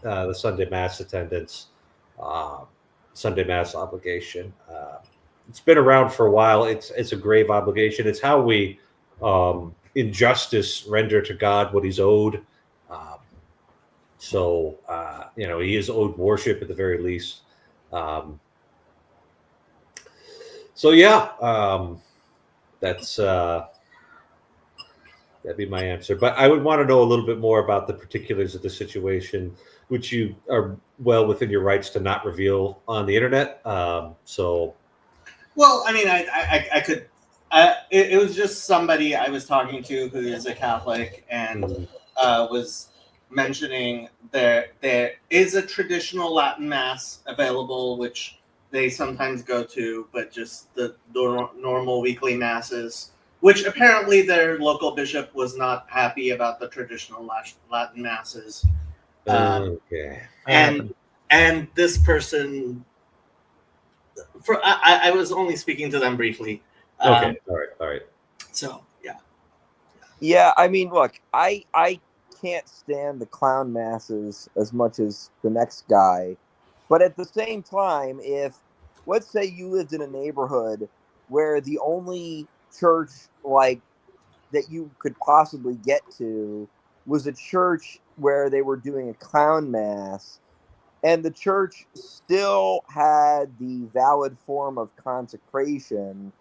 The Sunday Mass attendance, Sunday Mass obligation. It's been around for a while. It's a grave obligation. It's how we, in justice, render to God what He's owed. He is owed worship at the very least. That'd be my answer. But I would want to know a little bit more about the particulars of the situation, which you are well within your rights to not reveal on the internet. Well, I mean, I It was just somebody I was talking to who is a Catholic and was mentioning there is a traditional Latin Mass available, which they sometimes go to, but just the normal weekly Masses, which apparently their local bishop was not happy about the traditional Latin Masses. Okay. And this person, I was only speaking to them briefly. Okay. All right. So yeah. Yeah, I mean, look, I can't stand the clown masses as much as the next guy, but at the same time, if let's say you lived in a neighborhood where the only church like that you could possibly get to was a church where they were doing a clown mass, and the church still had the valid form of consecration.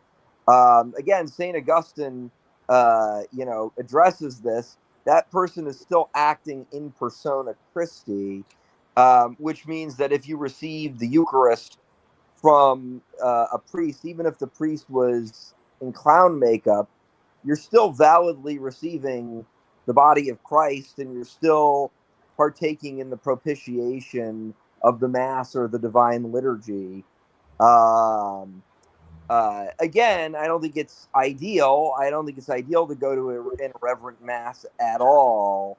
Again, St. Augustine, addresses this. That person is still acting in persona Christi, which means that if you receive the Eucharist from a priest, even if the priest was in clown makeup, you're still validly receiving the body of Christ, and you're still partaking in the propitiation of the Mass or the Divine Liturgy. Again, I don't think it's ideal. I don't think it's ideal to go to an irreverent Mass at all.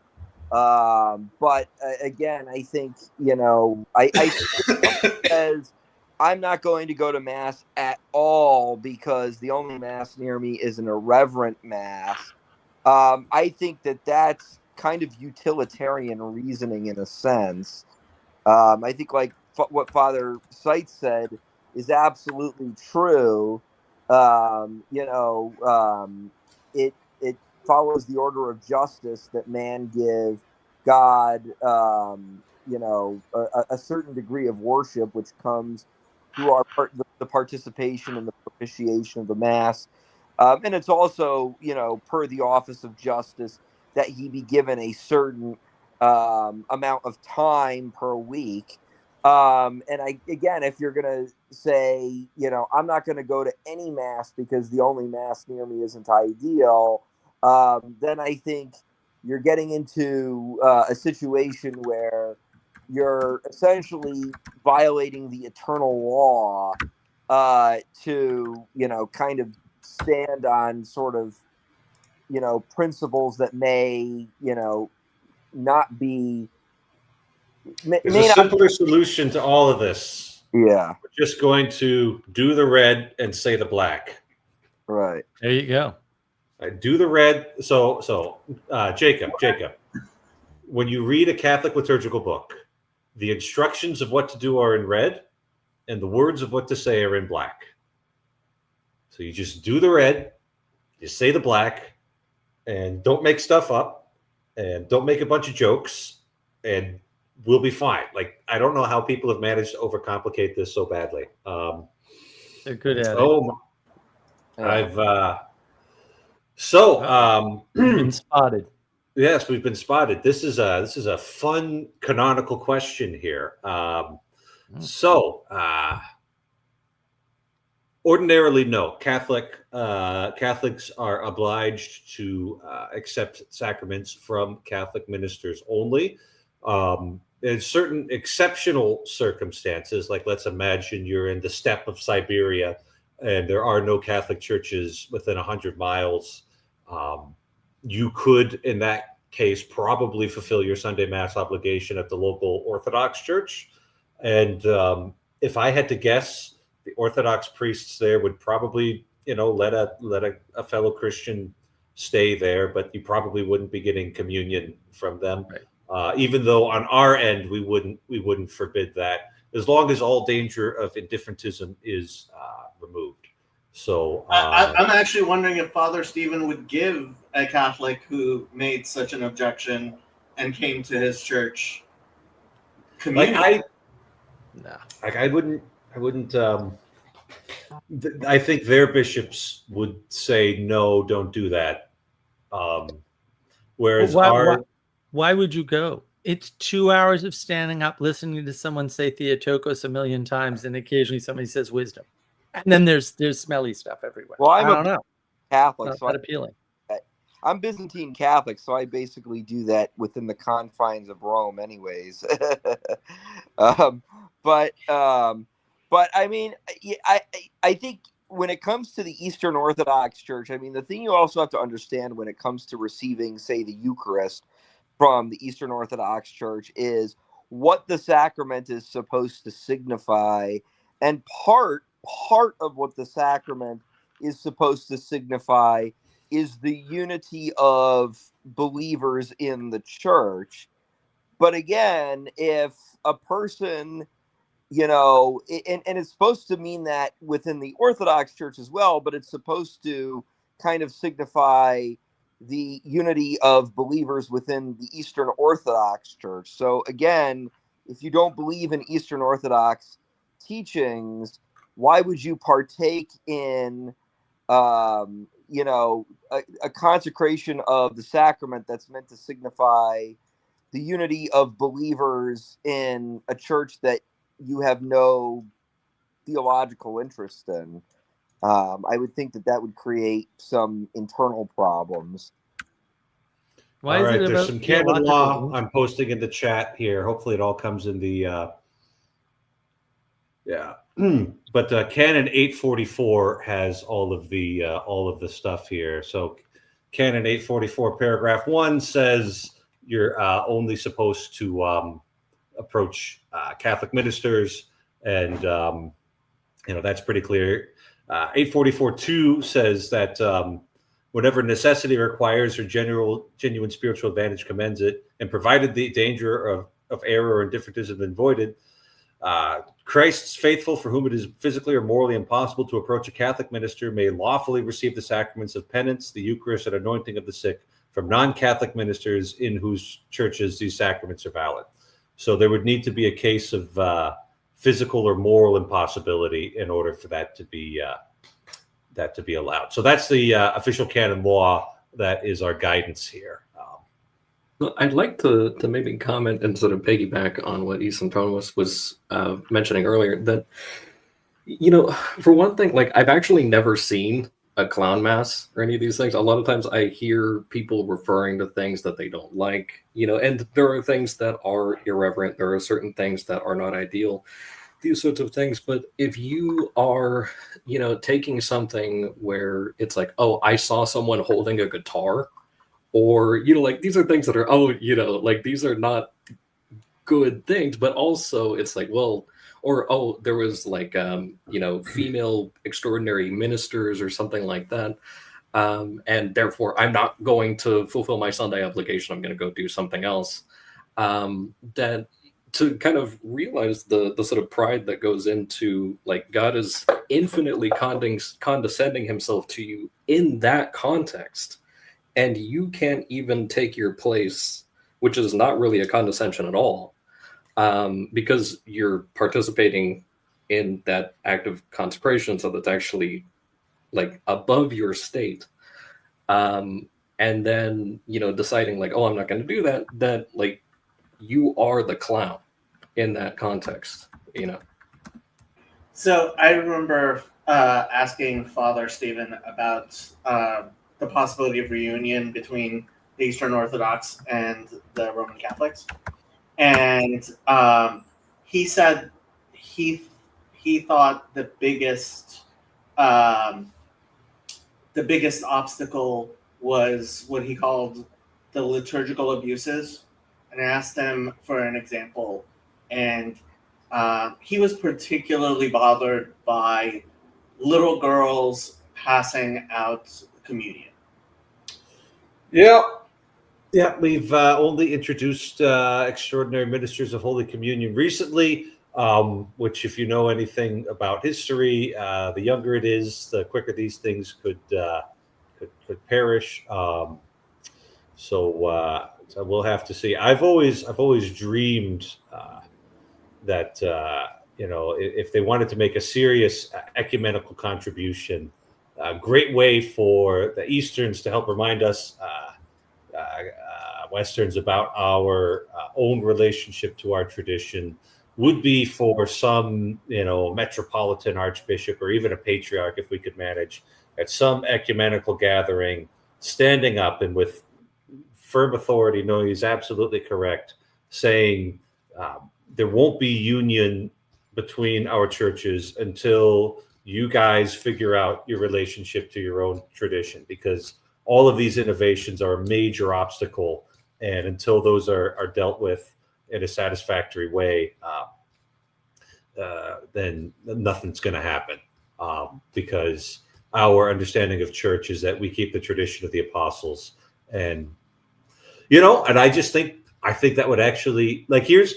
But again, I think, I says I'm not going to go to Mass at all because the only Mass near me is an irreverent Mass. I think that's kind of utilitarian reasoning in a sense. I think what Father Seitz said is absolutely true. It follows the order of justice that man give God, a certain degree of worship, which comes through the participation and the propitiation of the Mass. And it's also, per the office of justice, that he be given a certain amount of time per week. And if you're going to say, I'm not going to go to any Mass because the only Mass near me isn't ideal, then I think you're getting into a situation where you're essentially violating the eternal law to, kind of stand on sort of, principles that may, not be. There's a simpler solution to all of this. Yeah. We're just going to do the red and say the black. Right. There you go. Do the red. So, Jacob, when you read a Catholic liturgical book, the instructions of what to do are in red, and the words of what to say are in black. So you just do the red, you say the black, and don't make stuff up, and don't make a bunch of jokes, and we'll be fine. Like, I don't know how people have managed to overcomplicate this so badly. They're good at it. I've been spotted. Yes, we've been spotted. This is a fun canonical question here. Ordinarily, no. Catholics are obliged to accept sacraments from Catholic ministers only. In certain exceptional circumstances, like let's imagine you're in the steppe of Siberia and there are no Catholic churches within 100 miles, you could, in that case, probably fulfill your Sunday Mass obligation at the local Orthodox church. And if I had to guess, the Orthodox priests there would probably, let a fellow Christian stay there, but you probably wouldn't be getting communion from them. Right. Even though on our end we wouldn't forbid that, as long as all danger of indifferentism is removed. So I'm actually wondering if Father Stephen would give a Catholic who made such an objection and came to his church communion. I wouldn't. I think their bishops would say no, don't do that. Whereas why would you go? It's 2 hours of standing up, listening to someone say Theotokos 1,000,000 times, and occasionally somebody says wisdom. And then there's smelly stuff everywhere. Well, I don't know. Catholic, Not so that appealing. I'm Byzantine Catholic, so I basically do that within the confines of Rome, anyways. But I mean, I think when it comes to the Eastern Orthodox Church, I mean, the thing you also have to understand when it comes to receiving, say, the Eucharist from the Eastern Orthodox Church is what the sacrament is supposed to signify, and part of what the sacrament is supposed to signify is the unity of believers in the church. But again, if a person, and it's supposed to mean that within the Orthodox Church as well, but it's supposed to kind of signify the unity of believers within the Eastern Orthodox Church. So again, if you don't believe in Eastern Orthodox teachings, why would you partake in a consecration of the sacrament that's meant to signify the unity of believers in a church that you have no theological interest in? I would think that would create some internal problems. Why all is right, it there's about some canon law theological? I'm posting in the chat here. Hopefully it all comes in the but Canon 844 has all of the stuff here. So Canon 844 paragraph 1 says you're only supposed to approach Catholic ministers, and that's pretty clear. 844.2 says that whenever necessity requires or genuine spiritual advantage commends it, and provided the danger of error or indifference has been avoided, Christ's faithful, for whom it is physically or morally impossible to approach a Catholic minister, may lawfully receive the sacraments of penance, the Eucharist, and anointing of the sick from non-Catholic ministers in whose churches these sacraments are valid. So there would need to be a case of physical or moral impossibility in order for that to be allowed. So that's the official canon law that is our guidance here. I'd like to maybe comment and sort of piggyback on what St. Thomas was mentioning earlier, that, for one thing, like, I've actually never seen a clown mass or any of these things. A lot of times I hear people referring to things that they don't like, and there are things that are irreverent. There are certain things that are not ideal, these sorts of things. But if you are, taking something where it's like, oh, I saw someone holding a guitar, or, like, these are things that are, like, these are not good things, but also it's like, well, or, oh, there was like, female extraordinary ministers or something like that. And therefore I'm not going to fulfill my Sunday obligation. I'm going to go do something else. That to kind of realize the sort of pride that goes into, like, God is infinitely condescending himself to you in that context. And you can't even take your place, which is not really a condescension at all, because you're participating in that act of consecration. So that's actually, like, above your state. And then, deciding, like, oh, I'm not going to do that, like, you are the clown in that context, So I remember asking Father Stephen about the possibility of reunion between the Eastern Orthodox and the Roman Catholics, and he said he thought the biggest obstacle was what he called the liturgical abuses, and I asked him for an example, and he was particularly bothered by little girls passing out communion. Yeah, we've only introduced extraordinary ministers of Holy Communion recently, which, if you know anything about history, the younger it is, the quicker these things could perish. So we'll have to see. I've always dreamed that if they wanted to make a serious ecumenical contribution, a great way for the Easterns to help remind us Westerns about our own relationship to our tradition would be for some, metropolitan archbishop or even a patriarch, if we could manage, at some ecumenical gathering, standing up and with firm authority, no, he's absolutely correct, saying there won't be union between our churches until you guys figure out your relationship to your own tradition, because all of these innovations are a major obstacle. And until those are dealt with in a satisfactory way, then nothing's going to happen. Because our understanding of church is that we keep the tradition of the apostles. And, and I think that would actually, like, here's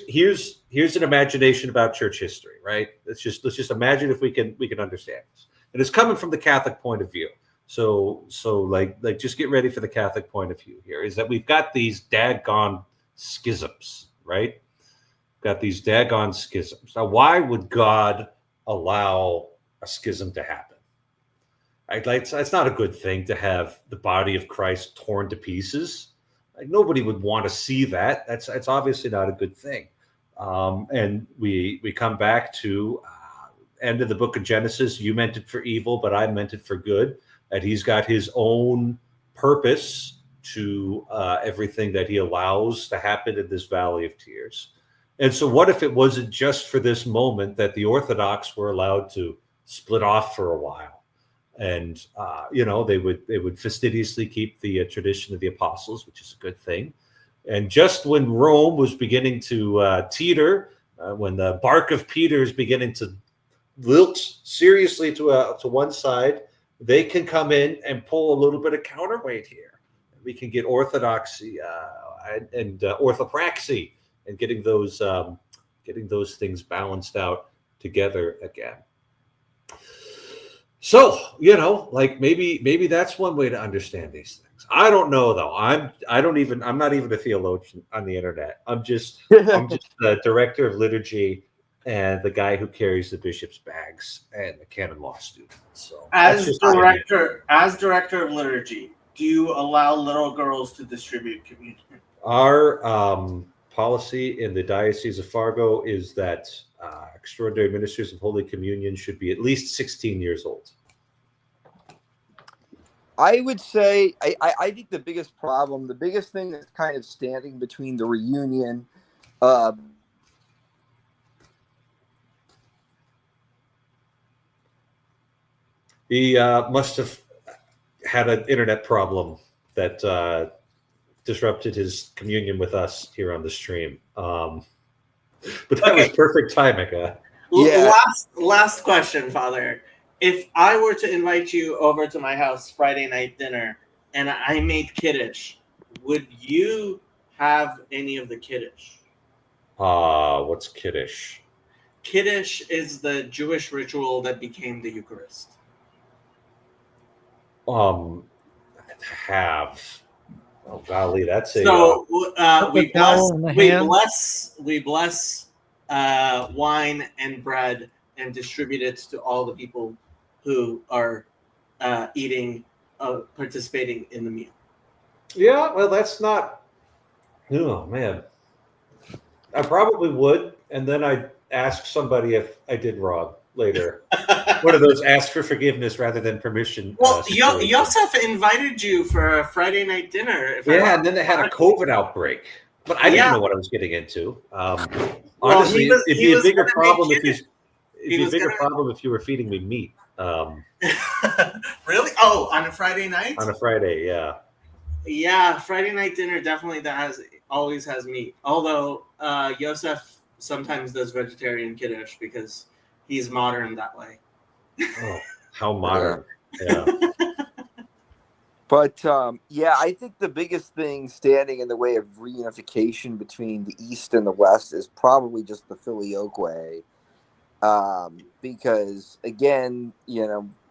an imagination about church history, right? Let's just imagine if we can understand this. And it's coming from the Catholic point of view. So like just get ready for the Catholic point of view here, is that we've got these daggone schisms, right? We've got these daggone schisms. Now, why would God allow a schism to happen? It's not a good thing to have the body of Christ torn to pieces. Like, nobody would want to see that. That's obviously not a good thing. And we come back to end of the book of Genesis. You meant it for evil, but I meant it for good. And he's got his own purpose to everything that he allows to happen in this valley of tears. And so what if it wasn't just for this moment that the Orthodox were allowed to split off for a while? And, they would fastidiously keep the tradition of the apostles, which is a good thing. And just when Rome was beginning to teeter, when the bark of Peter is beginning to lilt seriously to one side, they can come in and pull a little bit of counterweight here. We can get orthodoxy and orthopraxy, and getting those things balanced out together again. So, maybe that's one way to understand these things. I don't know, though. I'm not even a theologian on the internet. I'm just the director of liturgy and the guy who carries the bishop's bags and the canon law student. So, as director of liturgy, do you allow little girls to distribute communion? Our policy in the Diocese of Fargo is that extraordinary ministers of Holy Communion should be at least 16 years old. I would say, I think the biggest thing that's kind of standing between the reunion he must have had an internet problem that disrupted his communion with us here on the stream. But that was perfect timing. Yeah. Last question, Father. If I were to invite you over to my house Friday night dinner and I made kiddush, would you have any of the kiddush? What's kiddush? Kiddush is the Jewish ritual that became the Eucharist. Have. Oh golly, that's a. So we bless wine and bread and distribute it to all the people who are participating in the meal. Yeah, well, that's not. Oh man, I probably would, and then I'd ask somebody if I did wrong later. One of those ask for forgiveness rather than permission. Well, Yosef invited you for a Friday night dinner. And then they had a COVID outbreak, but I didn't know what I was getting into. Honestly, it'd be a bigger problem if you were feeding me meat. Really? Oh, on a Friday night? On a Friday, yeah. Yeah, Friday night dinner definitely always has meat. Although Yosef sometimes does vegetarian kiddush because he's modern that way. Oh, how modern! Yeah. But I think the biggest thing standing in the way of reunification between the East and the West is probably just the filioque. Because again,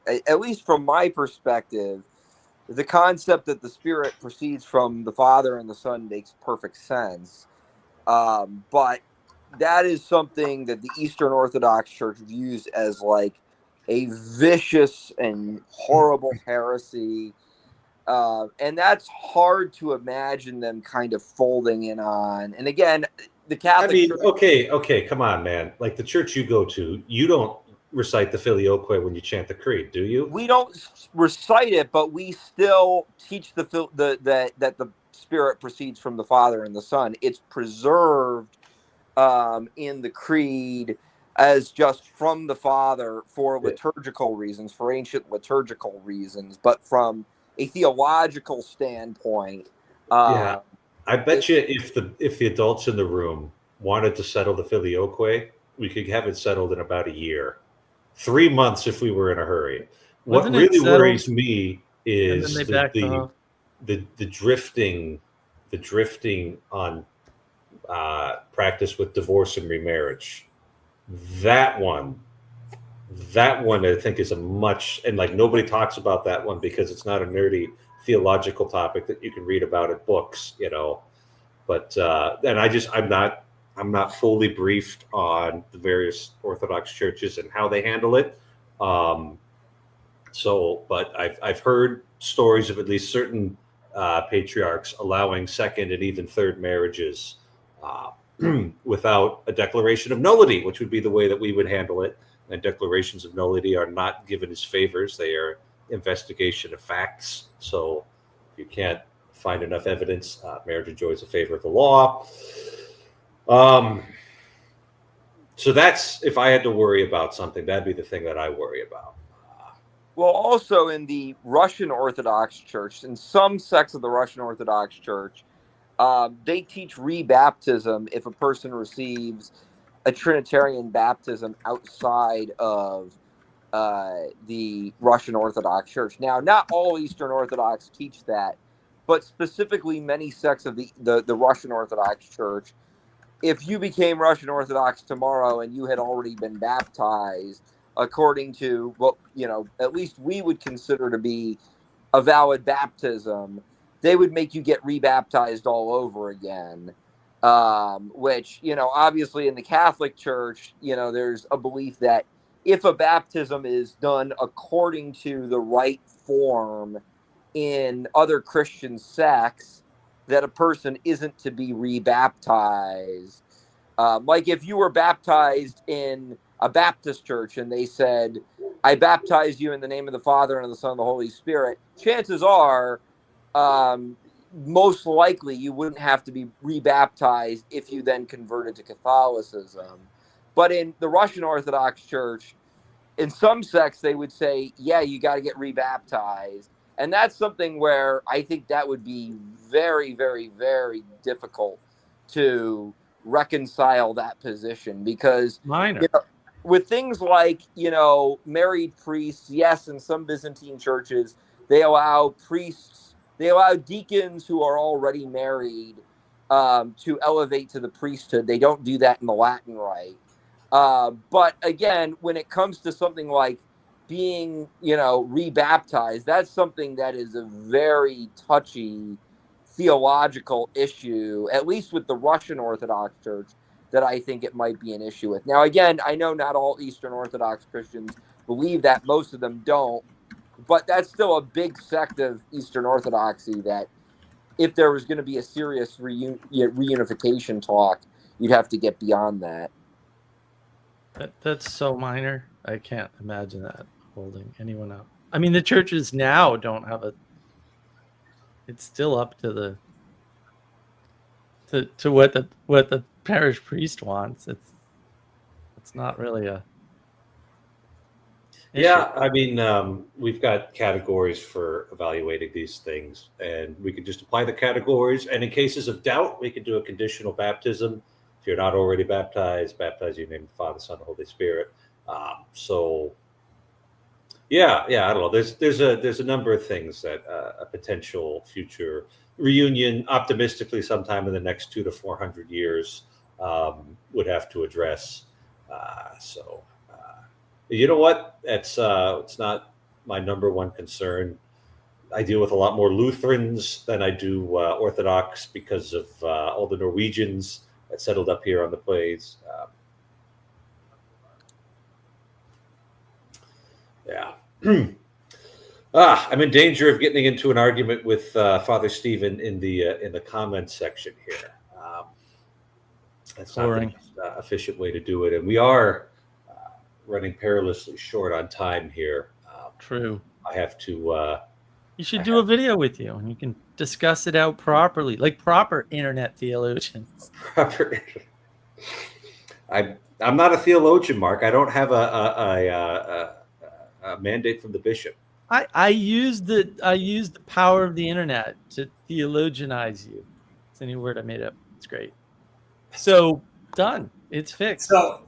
at least from my perspective, the concept that the Spirit proceeds from the Father and the Son makes perfect sense. But that is something that the Eastern Orthodox Church views as like a vicious and horrible heresy. And that's hard to imagine them kind of folding in on. And again, the Catholic Church... okay, come on, man. Like the church you go to, you don't recite the Filioque when you chant the creed, do you? We don't recite it, but we still teach that the Spirit proceeds from the Father and the Son. It's preserved in the creed as just from the Father for liturgical reasons, for ancient liturgical reasons, but from a theological standpoint. Yeah, I bet you if the adults in the room wanted to settle the Filioque, we could have it settled in about a year. 3 months if we were in a hurry. What really worries me is the drifting on practice with divorce and remarriage. That one I think is a much, and like nobody talks about that one because it's not a nerdy theological topic that you can read about in books, you know. But and I'm not fully briefed on the various Orthodox churches and how they handle it. But I've heard stories of at least certain patriarchs allowing second and even third marriages without a declaration of nullity, which would be the way that we would handle it. And declarations of nullity are not given as favors; they are investigation of facts. So if you can't find enough evidence, marriage enjoys the favor of the law. So that's, if I had to worry about something, that'd be the thing that I worry about. Well, also in the Russian Orthodox Church, in some sects of the Russian Orthodox Church, they teach rebaptism if a person receives a Trinitarian baptism outside of the Russian Orthodox Church. Now, not all Eastern Orthodox teach that, but specifically many sects of the Russian Orthodox Church. If you became Russian Orthodox tomorrow and you had already been baptized according to what, at least we would consider to be a valid baptism, they would make you get rebaptized all over again. Which, obviously in the Catholic Church, there's a belief that if a baptism is done according to the right form in other Christian sects, that a person isn't to be rebaptized. Like if you were baptized in a Baptist church and they said, I baptize you in the name of the Father and of the Son and the Holy Spirit, chances are, most likely you wouldn't have to be rebaptized if you then converted to Catholicism. But in the Russian Orthodox Church, in some sects, they would say, yeah, you got to get rebaptized. And that's something where I think that would be very, very, very difficult to reconcile that position because with things like, married priests, yes, in some Byzantine churches, they allow deacons who are already married to elevate to the priesthood. They don't do that in the Latin Rite. But again, when it comes to something like being, rebaptized, that's something that is a very touchy theological issue, at least with the Russian Orthodox Church, that I think it might be an issue with. Now, again, I know not all Eastern Orthodox Christians believe that. Most of them don't. But that's still a big sect of Eastern Orthodoxy that if there was going to be a serious reunification talk, you'd have to get beyond that. That's so minor. I can't imagine that holding anyone up. I mean, the churches now don't have it's still up to what the parish priest wants. It's not really a issue. Yeah, I mean, we've got categories for evaluating these things, and we can just apply the categories. And in cases of doubt, we can do a conditional baptism. If you're not already baptized, baptize you in the name of the Father, Son, and Holy Spirit. Yeah, I don't know. There's a number of things that a potential future reunion, optimistically, sometime in the next 200 to 400 years, would have to address. You know what? It's not my number one concern. I deal with a lot more Lutherans than I do Orthodox because of all the Norwegians that settled up here on the plains. Yeah. I'm in danger of getting into an argument with Father Stephen in the comments section here. That's not the efficient way to do it, and we are running perilously short on time here. True. I have to. You should do a video with you, and you can discuss it out properly, like proper internet theologians. I'm not a theologian, Mark. I don't have a mandate from the bishop. I use the power of the internet to theologianize you. It's a new word I made up. It's great. So done. It's fixed. So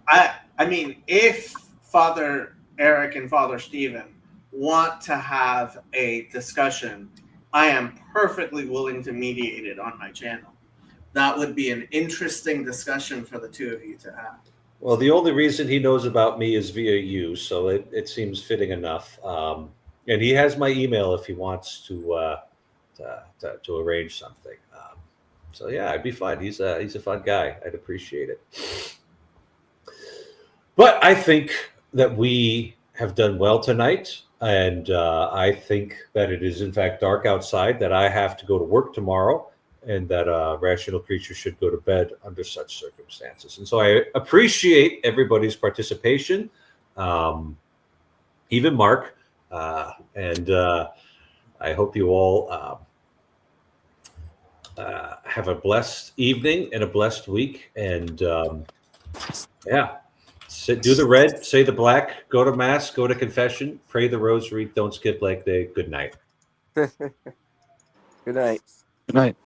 I mean, if Father Eric and Father Stephen want to have a discussion, I am perfectly willing to mediate it on my channel. That would be an interesting discussion for the two of you to have. Well, the only reason he knows about me is via you, so it seems fitting enough. And he has my email if he wants to arrange something. So yeah, I'd be fine. He's a fun guy. I'd appreciate it. But I think that we have done well tonight, and I think that it is in fact dark outside. That I have to go to work tomorrow, and that rational creatures should go to bed under such circumstances. And so I appreciate everybody's participation, even Mark, and I hope you all have a blessed evening and a blessed week. And yeah, do the red, say the black, go to mass, go to confession, pray the rosary, don't skip leg day. Good night. Good night. Good night.